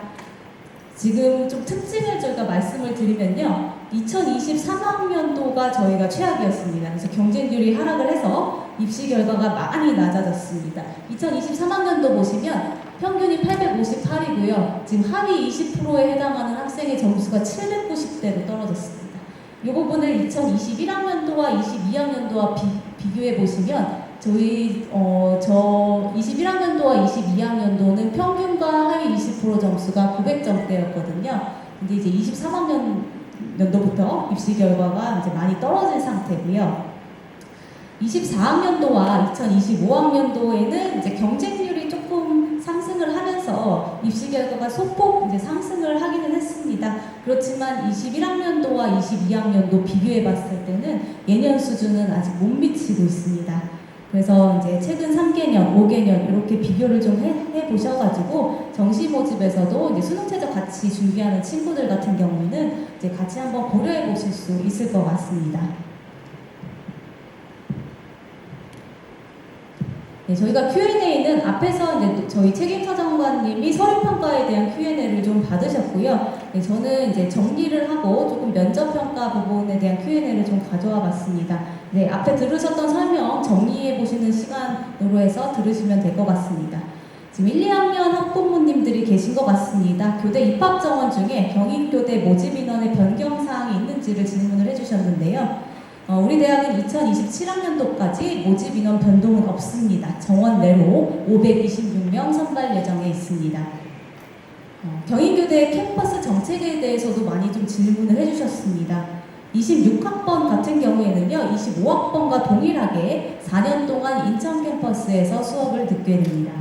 지금 좀 특징을 저희가 말씀을 드리면요. 2023학년도가 저희가 최악이었습니다. 그래서 경쟁률이 하락을 해서 입시 결과가 많이 낮아졌습니다. 2023학년도 보시면 평균이 858이고요. 지금 하위 20%에 해당하는 학생의 점수가 790대로 떨어졌습니다. 이 부분을 2021학년도와 22학년도와 비교해 보시면 저희 저 21학년도와 22학년도는 평균과 하위 20% 점수가 900점대였거든요. 근데 이제 23학년도부터 입시 결과가 이제 많이 떨어진 상태고요. 24학년도와 2025학년도에는 이제 경쟁률이 조금 상승을 하면서 입시 결과가 소폭 이제 상승을 하기는 했습니다. 그렇지만 21학년도와 22학년도 비교해 봤을 때는 예년 수준은 아직 못 미치고 있습니다. 그래서 이제 최근 3개년, 5개년 이렇게 비교를 좀 해보셔가지고 정시 모집에서도 이제 수능 최저 같이 준비하는 친구들 같은 경우에는 이제 같이 한번 고려해 보실 수 있을 것 같습니다. 네, 저희가 Q&A는 앞에서 이제 저희 책임사정관님이 서류평가에 대한 Q&A를 좀 받으셨고요. 네, 저는 이제 정리를 하고 조금 면접평가 부분에 대한 Q&A를 좀 가져와 봤습니다. 네, 앞에 들으셨던 설명 정리해 보시는 시간으로 해서 들으시면 될 것 같습니다. 지금 1, 2학년 학부모님들이 계신 것 같습니다. 교대 입학 정원 중에 경인교대 모집 인원의 변경 사항이 있는지를 질문을 해주셨는데요. 우리 대학은 2027학년도까지 모집 인원 변동은 없습니다. 정원 내로 526명 선발 예정에 있습니다. 경인교대 캠퍼스 정책에 대해서도 많이 좀 질문을 해주셨습니다. 26학번 같은 경우에는요, 25학번과 동일하게 4년 동안 인천 캠퍼스에서 수업을 듣게 됩니다.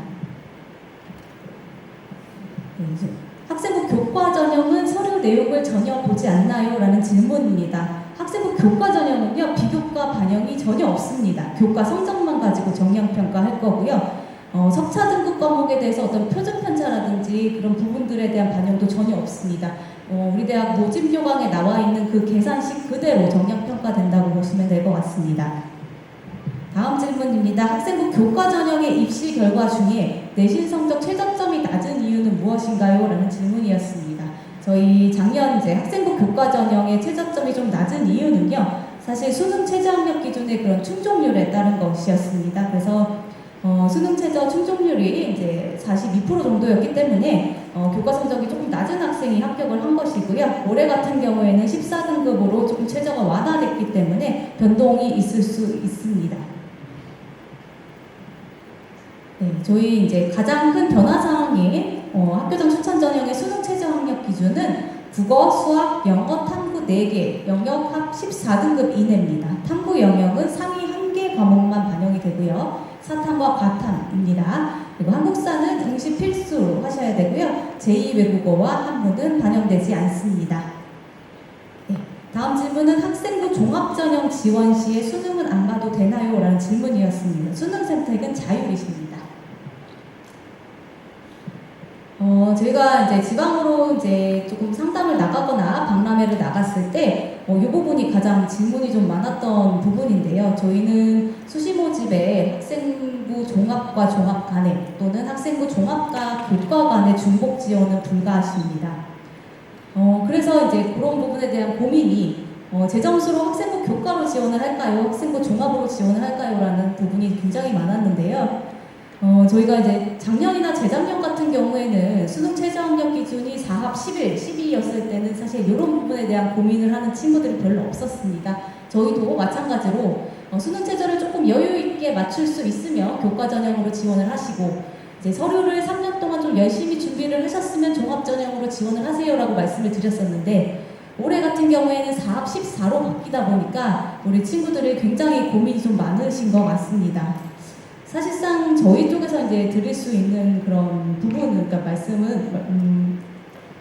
학생부 교과 전형은 서류 내용을 전혀 보지 않나요? 라는 질문입니다. 학생부 교과 전형은요, 비교과 반영이 전혀 없습니다. 교과 성적만 가지고 정량평가할 거고요. 석차 등급 과목에 대해서 어떤 표준 편차라든지 그런 부분들에 대한 반영도 전혀 없습니다. 우리 대학 모집 요강에 나와 있는 그 계산식 그대로 정량평가된다고 보시면 될 것 같습니다. 다음 질문입니다. 학생부 교과 전형의 입시 결과 중에 내신 성적 최저점이 낮은 이유는 무엇인가요? 라는 질문이었습니다. 저희 작년 이제 학생부 교과 전형의 최저점이 좀 낮은 이유는요, 사실 수능 최저 학력 기준의 그런 충족률에 따른 것이었습니다. 그래서 수능 최저 충족률이 이제 42% 정도였기 때문에 교과 성적이 조금 낮은 학생이 합격을 한 것이고요. 올해 같은 경우에는 14등급으로 조금 최저가 완화됐기 때문에 변동이 있을 수 있습니다. 네, 저희 이제 가장 큰 변화 사항인 학교장 추천 전형의 수능 최저 학력 기준은 국어, 수학, 영어, 탐구 4개, 영역 합 14등급 이내입니다. 탐구 영역은 상위 1개 과목만 반영이 되고요. 사탐과 과탐입니다. 그리고 한국사는 응시 필수로 하셔야 되고요. 제2외국어와 한문은 반영되지 않습니다. 네, 다음 질문은 학생부 종합전형 지원 시에 수능은 안 봐도 되나요? 라는 질문이었습니다. 수능 선택은 자율이십니다. 저희가 이제 지방으로 이제 조금 상담을 나가거나 박람회를 나갔을 때, 이 부분이 가장 질문이 좀 많았던 부분인데요. 저희는 수시 모집에 학생부 종합과 종합 간에 또는 학생부 종합과 교과 간의 중복 지원은 불가하십니다. 그래서 이제 그런 부분에 대한 고민이 제 점수로 학생부 교과로 지원을 할까요? 학생부 종합으로 지원을 할까요? 라는 부분이 굉장히 많았는데요. 저희가 이제 작년이나 재작년 같은 경우에는 수능 최저 학력 기준이 4합 11, 12였을 때는 사실 이런 부분에 대한 고민을 하는 친구들이 별로 없었습니다. 저희도 마찬가지로 수능 최저를 조금 여유 있게 맞출 수 있으면 교과 전형으로 지원을 하시고, 이제 서류를 3년 동안 좀 열심히 준비를 하셨으면 종합 전형으로 지원을 하세요라고 말씀을 드렸었는데, 올해 같은 경우에는 4합 14로 바뀌다 보니까 우리 친구들이 굉장히 고민이 좀 많으신 것 같습니다. 사실상 저희 쪽에서 이제 드릴 수 있는 그런 부분은, 그러니까 말씀은,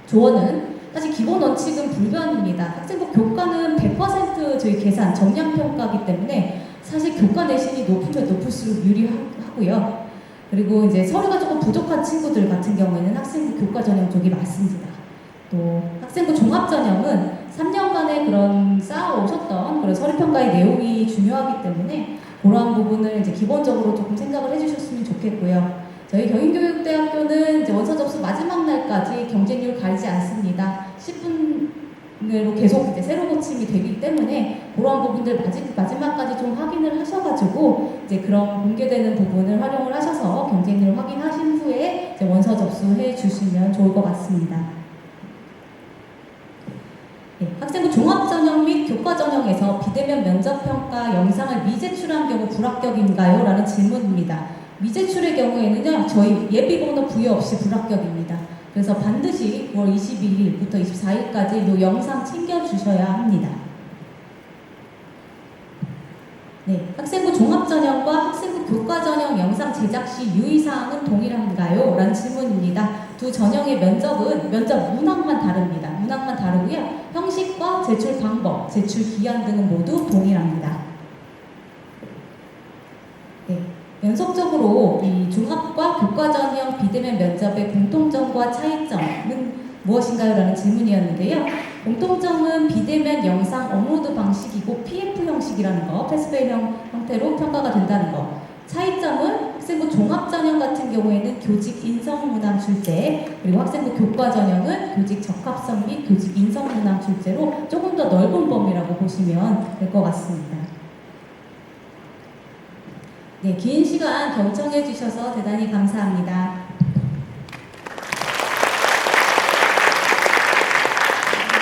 조언은 사실 기본 원칙은 불변입니다. 학생부 교과는 100% 저희 계산, 정량평가이기 때문에 사실 교과 내신이 높으면 높을수록 유리하고요. 그리고 이제 서류가 조금 부족한 친구들 같은 경우에는 학생부 교과 전형 쪽이 맞습니다. 또 학생부 종합 전형은 3년간의 그런 쌓아오셨던 그런 서류평가의 내용이 중요하기 때문에 그러한 부분을 이제 기본적으로 조금 생각을 해주셨으면 좋겠고요. 저희 경인교육대학교는 이제 원서 접수 마지막 날까지 경쟁률 가리지 않습니다. 10분으로 계속 이제 새로 고침이 되기 때문에 그러한 부분들 마지막까지 좀 확인을 하셔가지고 이제 그런 공개되는 부분을 활용을 하셔서 경쟁률 확인하신 후에 이제 원서 접수해 주시면 좋을 것 같습니다. 네, 학생부 종합전형 및 교과전형에서 비대면 면접평가 영상을 미제 미제출한 경우 불합격인가요? 라는 질문입니다. 미제출의 경우에는요, 저희 예비번호 부여 없이 불합격입니다. 그래서 반드시 9월 22일부터 24일까지 이 영상 챙겨주셔야 합니다. 네, 학생부 종합전형과 학생부 교과전형 영상 제작 시 유의사항은 동일한가요? 라는 질문입니다. 두 전형의 면접 문항만 다릅니다. 문항만 다르고요. 형식과 제출 방법, 제출 기한 등은 모두 동일합니다. 네, 연속적으로 이 종합과 교과전형 비대면 면접의 공통점과 차이점은 무엇인가요? 라는 질문이었는데요. 공통점은 비대면 영상 업로드 방식이고 PF 형식이라는 거, 패스페일 형태로 평가가 된다는 거. 차이점은 학생부 종합전형 같은 경우에는 교직 인성 문항 출제, 그리고 학생부 교과전형은 교직 적합성 및 교직 인성 문항 출제로 조금 더 넓은 범위라고 보시면 될 것 같습니다. 네, 긴 시간 경청해 주셔서 대단히 감사합니다.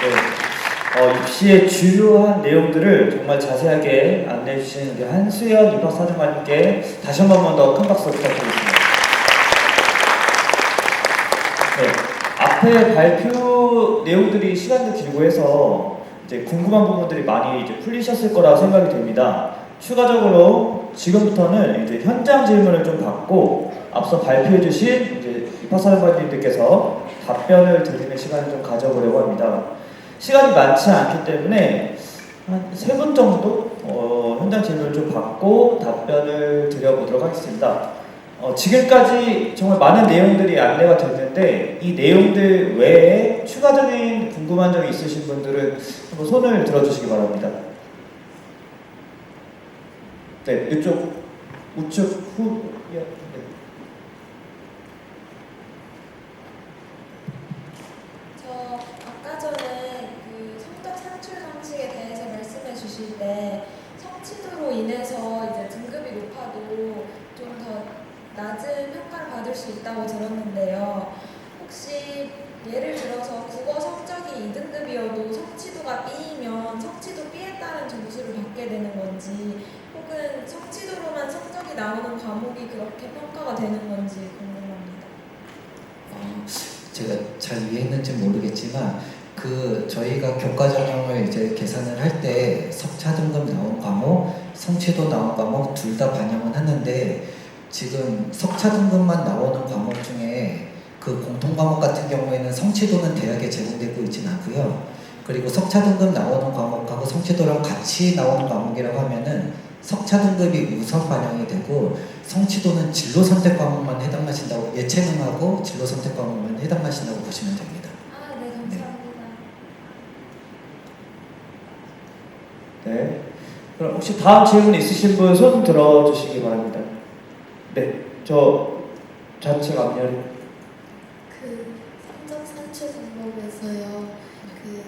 네, 입시의 주요한 내용들을 정말 자세하게 안내해 주시는 우리 한수연 입학사정관님께 다시 한 번 더 큰 박수 부탁드리겠습니다. 네, 앞에 발표 내용들이 시간도 길고 해서 이제 궁금한 부분들이 많이 이제 풀리셨을 거라 생각이 됩니다. 추가적으로 지금부터는 이제 현장 질문을 좀 받고 앞서 발표해 주신 이제 입학사정관님들께서 답변을 드리는 시간을 좀 가져보려고 합니다. 시간이 많지 않기 때문에 한 3분 정도 현장 질문을 좀 받고 답변을 드려보도록 하겠습니다. 지금까지 정말 많은 내용들이 안내가 됐는데 이 내용들 외에 추가적인 궁금한 점이 있으신 분들은 한번 손을 들어주시기 바랍니다. 네, 이쪽 우측 후. 네. 저 아까 전에 그 성적 산출 방식에 대해서 말씀해 주실 때 성취도로 인해서 이제 등급이 높아도 좀 더 낮은 평가를 받을 수 있다고 들었는데요. 혹시 예를 들어서 국어 성적이 2등급이어도 성취도가 B이면 성취도 B에 따른 점수를 받게 되는 건지, 혹은 성취도로만 성적이 나오는 과목이 그렇게 평가가 되는 건지 궁금합니다. 제가 잘 이해했는지 모르겠지만 저희가 교과 전형을 이제 계산을 할 때 석차 등급 나온 과목, 성취도 나온 과목 둘 다 반영은 하는데 지금 석차 등급만 나오는 과목 중에 그 공통 과목 같은 경우에는 성취도는 대학에 제공되고 있지는 않고요. 그리고 석차 등급 나오는 과목하고 성취도랑 같이 나오는 과목이라고 하면은 석차 등급이 우선 반영이 되고 성취도는 진로 선택 과목만 해당하신다고, 예체능하고 진로 선택 과목만 해당하신다고 보시면 됩니다. 네, 감사합니다. 네. 그럼 혹시 다음 질문 있으신 분 손 들어주시기 바랍니다. 네, 저 좌측 앞면. 그 성적 산출 방법에서요. 그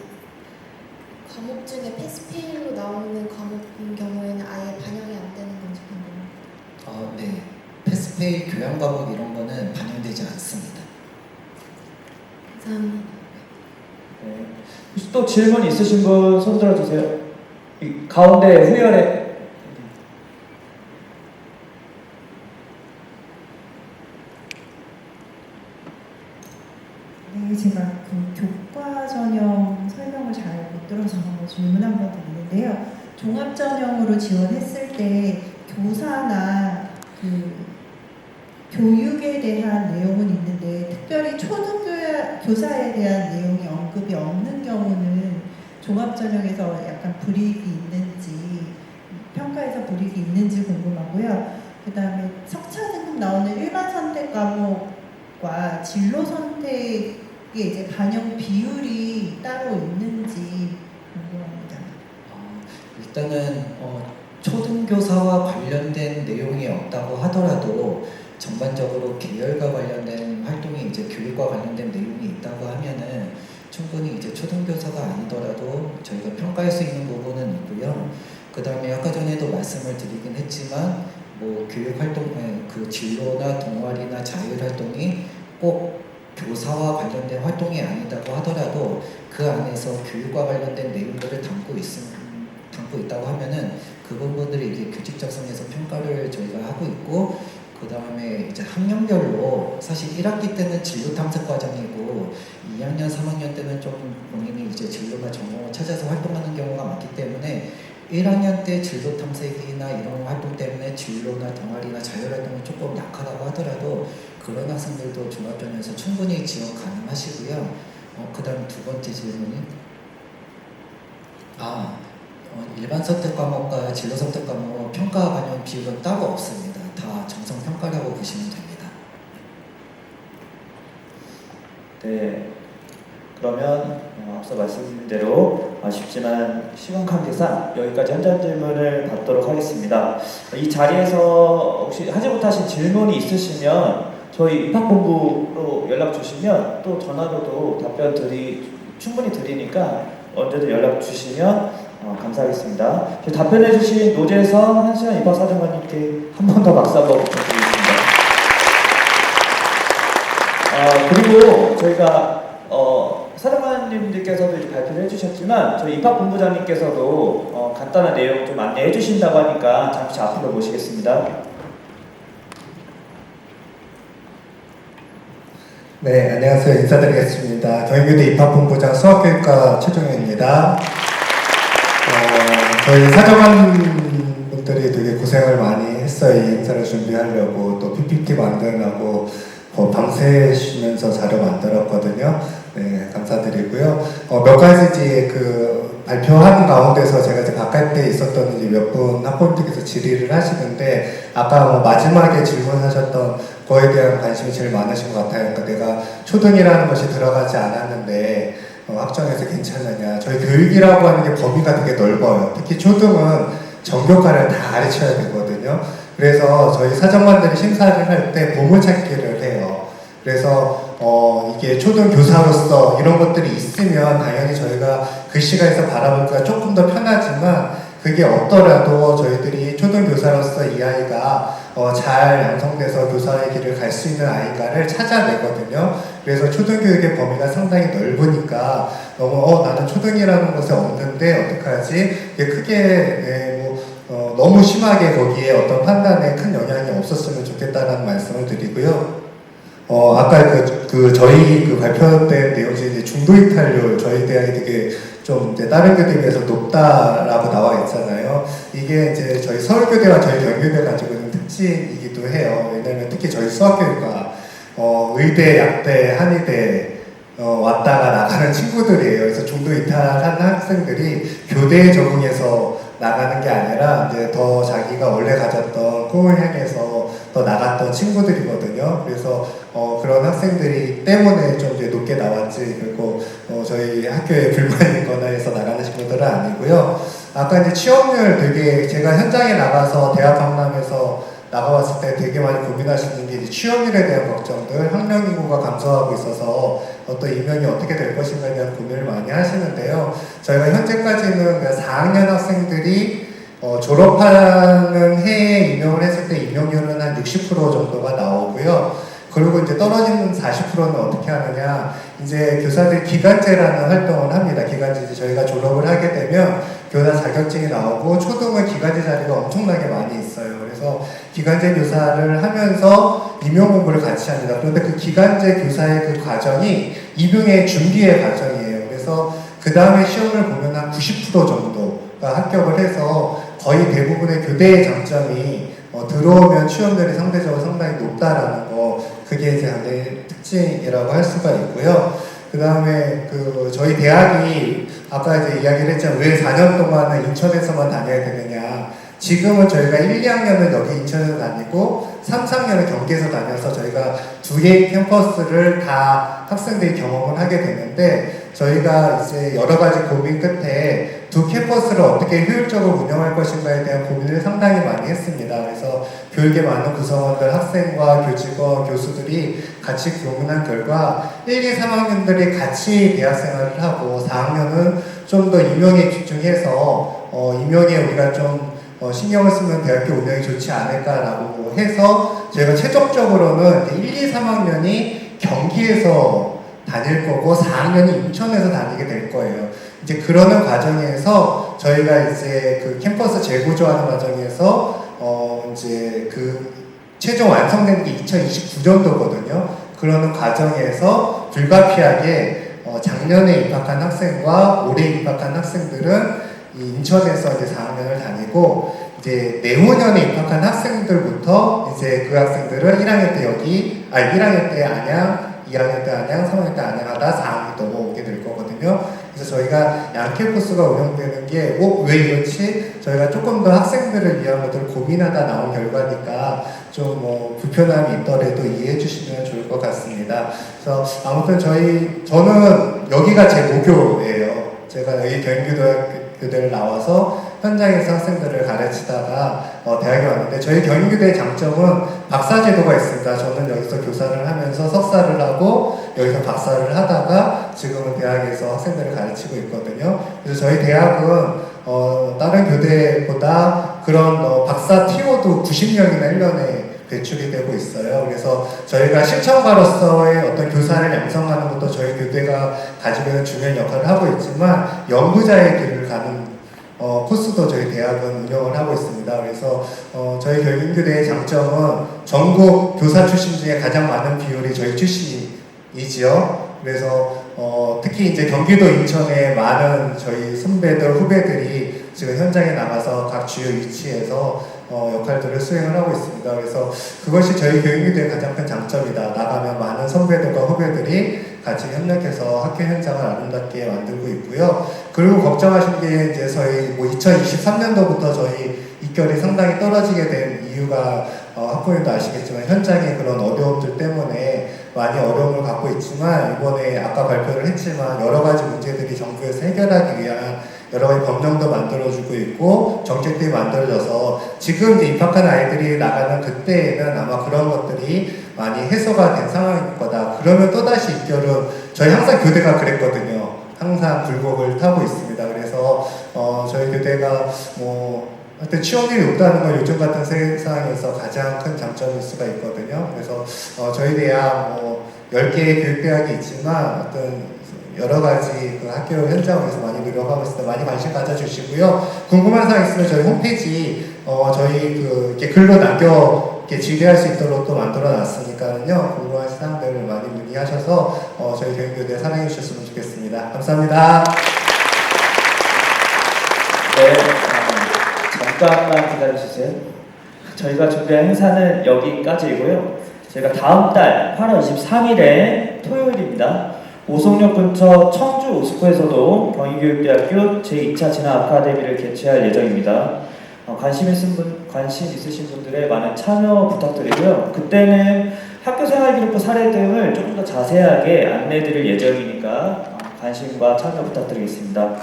과목 중에 패스페일로 나오는 과목인 경우에는 아예 반영이 안 되는 건지 궁금합니다. 네. 패스페일 교양 과목 이런 거는 반영되지 않습니다. 감사합니다. 네. 혹시 또 질문 있으신 분 손 들어주세요. 이 가운데 후열에. 네, 제가 그 교과 전형 설명을 잘 못 들어서 질문 한번 드리는데요. 종합 전형으로 지원했을 때 교사나 그 교육에 대한 내용은 있는데 특별히 초등교사에 대한 내용이 언급이 없는 경우는 종합 전형에서 약간 불이익이 있는지, 평가에서 불이익이 있는지 궁금하고요. 그 다음에 석차 등급 나오는 일반 선택 과목과 진로 선택의 이제 반영 비율이 따로 있는지 궁금합니다. 일단은 초등교사와 관련된 내용이 없다고 하더라도 전반적으로 계열과 관련된 활동이 이제 교육과 관련된 내용이 있다고 하면은 충분히 이제 초등교사가 아니더라도 저희가 평가할 수 있는 부분은 있고요. 그 다음에 아까 전에도 말씀을 드리긴 했지만 뭐 교육 활동, 그 진로나 동아리나 자율 활동이 꼭 교사와 관련된 활동이 아니다고 하더라도 그 안에서 교육과 관련된 내용들을 담고 있다고 하면은 그 부분들이 이제 규칙 작성에서 평가를 저희가 하고 있고, 그 다음에 이제 학년별로 사실 1학기 때는 진로 탐색 과정이고 2학년, 3학년 때는 좀 본인이 이제 진로나 전공을 찾아서 활동하는 경우가 많기 때문에 1학년 때 진로 탐색이나 이런 활동 때문에 진로나 동아리나 자율활동이 조금 약하다고 하더라도 그런 학생들도 종합전형에서 충분히 지원 가능하시고요. 그 다음 두 번째 질문이 일반 선택 과목과 진로 선택 과목 평가 반영 비율은 따로 없습니다. 다 정성 평가라고 보시면 됩니다. 네, 그러면 앞서 말씀드린 대로 아쉽지만 시간 관계상 여기까지 현장 질문을 받도록 하겠습니다. 이 자리에서 혹시 하지 못하신 질문이 있으시면 저희 입학본부로 연락 주시면 또 전화로도 답변 충분히 드리니까 언제든 연락 주시면 감사하겠습니다. 답변해 주신 노재성 한시현 입학사정관님께 한 번 더 박수 한번 부탁드리겠습니다. 그리고 저희가 사령관님들께서도 이제 발표를 해주셨지만 저희 입학본부장님께서도 간단한 내용 좀 안내해 주신다고 하니까 잠시 앞으로 모시겠습니다. 네, 안녕하세요. 인사드리겠습니다. 경희교대 입학본부장 수학교육과 최종현입니다. 저희 사정관분들이 되게 고생을 많이 했어요. 이 행사를 준비하려고. 또 PPT 만드느라고 밤새 쉬면서 자료 만들었거든요. 네, 감사드리고요. 몇 가지 그 발표하는 가운데서 제가 이제 바깥에 있었던 이제 몇 분 학부모님께서 질의를 하시는데, 아까 마지막에 질문하셨던 거에 대한 관심이 제일 많으신 것 같아요. 그러니까 내가 초등이라는 것이 들어가지 않았는데 학정에서 괜찮느냐. 저희 교육이라고 하는 게 범위가 되게 넓어요. 특히 초등은 전교과를 다 가르쳐야 되거든요. 그래서 저희 사정관들이 심사를 할 때 보물찾기를 해요. 그래서 이게 초등 교사로서 이런 것들이 있으면 당연히 저희가 그 시간에서 바라보기가 조금 더 편하지만, 그게 없더라도 저희들이 초등 교사로서 이 아이가 잘 양성돼서 교사의 길을 갈 수 있는 아이가를 찾아내거든요. 그래서 초등교육의 범위가 상당히 넓으니까 너무 나는 초등이라는 곳에 없는데 어떡하지? 크게 너무 심하게 거기에 어떤 판단에 큰 영향이 없었으면 좋겠다라는 말씀을 드리고요. 아까 저희 발표된 내용 중에 이제 중도 이탈률, 저희 대학이 되게 좀 이제 다른 교대에 비해서 높다라고 나와 있잖아요. 이게 이제 저희 서울교대와 저희 경희교대 가지고 있는 특징이기도 해요. 왜냐면 특히 저희 수학교육과 의대, 약대, 한의대 왔다가 나가는 친구들이에요. 그래서 중도 이탈한 학생들이 교대에 적응해서 나가는 게 아니라 이제 더 자기가 원래 가졌던 꿈을 향해서 더 나갔던 친구들이거든요. 그래서 그런 학생들이 때문에 좀 이제 높게 나왔지, 그리고 저희 학교에 불만이 있거나 해서 나가는 친구들은 아니고요. 아까 이제 취업률 되게 제가 현장에 나가서 대학 강남에서 나가봤을 때 되게 많이 고민하시는 게 이제 취업률에 대한 걱정들, 학령 인구가 감소하고 있어서 어떤 임용이 어떻게 될 것인가에 대한 고민을 많이 하시는데요. 저희가 현재까지는 4학년 학생들이 졸업하는 해에 임용을 했을 때 임용률은 한 60% 정도가 나오고요. 그리고 이제 떨어지는 40%는 어떻게 하느냐, 이제 교사들 기간제라는 활동을 합니다. 기간제, 이제 저희가 졸업을 하게 되면 교사 자격증이 나오고 초등은 기간제 자리가 엄청나게 많이 있어요. 그래서 기간제 교사를 하면서 임용 공부를 같이 합니다. 그런데 그 기간제 교사의 그 과정이 임용의 준비의 과정이에요. 그래서 그 다음에 시험을 보면 한 90% 정도가 합격을 해서 거의 대부분의 교대의 장점이 들어오면 취업률이 상대적으로 상당히 높다라는 거, 그게 이제 강대의 특징이라고 할 수가 있고요. 그 다음에 저희 대학이 아까 이제 이야기를 했지만 왜 4년 동안은 인천에서만 다녀야 되느냐. 지금은 저희가 1, 2학년은 여기 인천에서 다니고 3, 4학년은 경기에서 다녀서 저희가 두 개의 캠퍼스를 다 학생들이 경험을 하게 되는데, 저희가 이제 여러 가지 고민 끝에 두 캠퍼스를 어떻게 효율적으로 운영할 것인가에 대한 고민을 상당히 많이 했습니다. 그래서 교육의 많은 구성원들, 학생과 교직원, 교수들이 같이 고민한 결과 1, 2, 3학년들이 같이 대학생활을 하고 4학년은 좀 더 임용에 집중해서 임용에 우리가 좀 신경을 쓰면 대학교 운영이 좋지 않을까라고 해서 저희가 최종적으로는 1, 2, 3학년이 경기에서 다닐 거고 4학년이 인천에서 다니게 될 거예요. 이제 그러는 과정에서 저희가 이제 그 캠퍼스 재구조하는 과정에서 이제 그 최종 완성된 게 2029년도거든요. 그러는 과정에서 불가피하게 작년에 입학한 학생과 올해 입학한 학생들은 이 인천에서 이제 4학년을 다니고 이제 내후년에 입학한 학생들부터 이제 그 학생들은 1학년 때 1학년 때 안양, 2학년 때 안양, 3학년 때 안양하다 4학년 넘어오게 될 거거든요. 그래서 저희가 양캠퍼스가 운영되는 게 왜 이렇지? 저희가 조금 더 학생들을 위한 것들을 고민하다 나온 결과니까 좀 불편함이 있더라도 이해해 주시면 좋을 것 같습니다. 그래서 아무튼 저는 여기가 제 모교예요. 제가 여기 경인교대를 나와서 현장에서 학생들을 가르치다가 대학에 왔는데 저희 경인교대의 장점은 박사제도가 있습니다. 저는 여기서 교사를 하면서 석사를 하고 여기서 박사를 하다가 지금은 대학에서 학생들을 가르치고 있거든요. 그래서 저희 대학은 다른 교대보다 그런 박사 TO도 90명이나 1년에 배출이 되고 있어요. 그래서 저희가 실천가로서의 어떤 교사를 양성하는 것도 저희 교대가 가지고 있는 중요한 역할을 하고 있지만 연구자의 길을 가는 코스도 저희 대학은 운영을 하고 있습니다. 그래서 저희 경인교대의 장점은 전국 교사 출신 중에 가장 많은 비율이 저희 출신이지요. 그래서 특히 이제 경기도 인천에 많은 저희 선배들 후배들이 지금 현장에 나가서 각 주요 위치에서 역할들을 수행을 하고 있습니다. 그래서 그것이 저희 교육교대의 가장 큰 장점이다. 나가면 많은 선배들과 후배들이 같이 협력해서 학교 현장을 아름답게 만들고 있고요. 그리고 걱정하신 게 이제 저희 2023년도부터 저희 입결이 상당히 떨어지게 된 이유가 학부모님도 아시겠지만 현장의 그런 어려움들 때문에 많이 어려움을 갖고 있지만 이번에 아까 발표를 했지만 여러 가지 문제들이 정부에서 해결하기 위한 여러 가지 법령도 만들어주고 있고 정책들이 만들어져서 지금 이제 입학한 아이들이 나가는 그때에는 아마 그런 것들이 많이 해소가 된 상황일 거다. 그러면 또다시 입결은 저희 항상 교대가 그랬거든요. 항상 굴곡을 타고 있습니다. 그래서 저희 교대가 하여튼 취업률이 높다는 건 요즘 같은 세상에서 가장 큰 장점일 수가 있거든요. 그래서 저희 대학 10개의 교육대학이 있지만 어떤 여러 가지 그 학교 현장에서 많이 노력하고 있습니다. 많이 관심 가져주시고요. 궁금한 사항 있으면 저희 홈페이지 저희 이렇게 글로 이렇게 질의할 수 있도록 또 만들어 놨으니까요. 궁금한 사항들을 많이 문의하셔서 저희 경인교대 사랑해 주셨으면 좋겠습니다. 감사합니다. 네, 잠깐만 기다려주세요. 저희가 준비한 행사는 여기까지이고요. 저희가 다음 달 8월 23일에 토요일입니다. 오송역 근처 청주 오스코에서도 경희교육대학교 제2차 진학 아카데미를 개최할 예정입니다. 관심 있으신 분들의 많은 참여 부탁드리고요. 그때는 학교생활 기록부 사례 등을 조금 더 자세하게 안내드릴 예정이니까 관심과 참여 부탁드리겠습니다.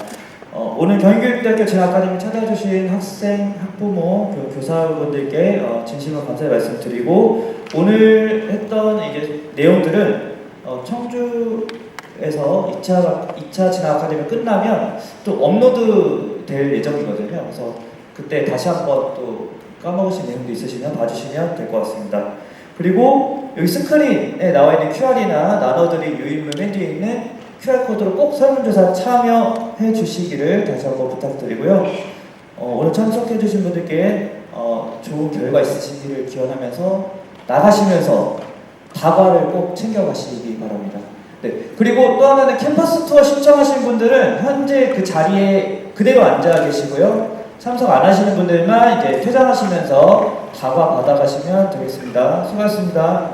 오늘 경희교육대학교 진학아카데미 찾아주신 학생, 학부모, 교사분들께 진심으로 감사의 말씀드리고 오늘 했던 이제 내용들은 청주에서 2차 진학 아카데미 끝나면 또 업로드 될 예정이거든요. 그래서 그때 다시 한번 또 까먹으신 내용도 있으시면 봐주시면 될 것 같습니다. 그리고 여기 스크린에 나와 있는 QR이나 나눠드린 유인물 맨 뒤에 있는 QR코드로 꼭 설문조사 참여해 주시기를 다시 한번 부탁드리고요. 오늘 참석해주신 분들께 좋은 결과 있으시기를 기원하면서 나가시면서 다과를 꼭 챙겨가시기 바랍니다. 네. 그리고 또 하나는 캠퍼스 투어 신청하신 분들은 현재 그 자리에 그대로 앉아 계시고요. 참석 안 하시는 분들만 이제 퇴장하시면서 다과 받아가시면 되겠습니다. 수고하셨습니다.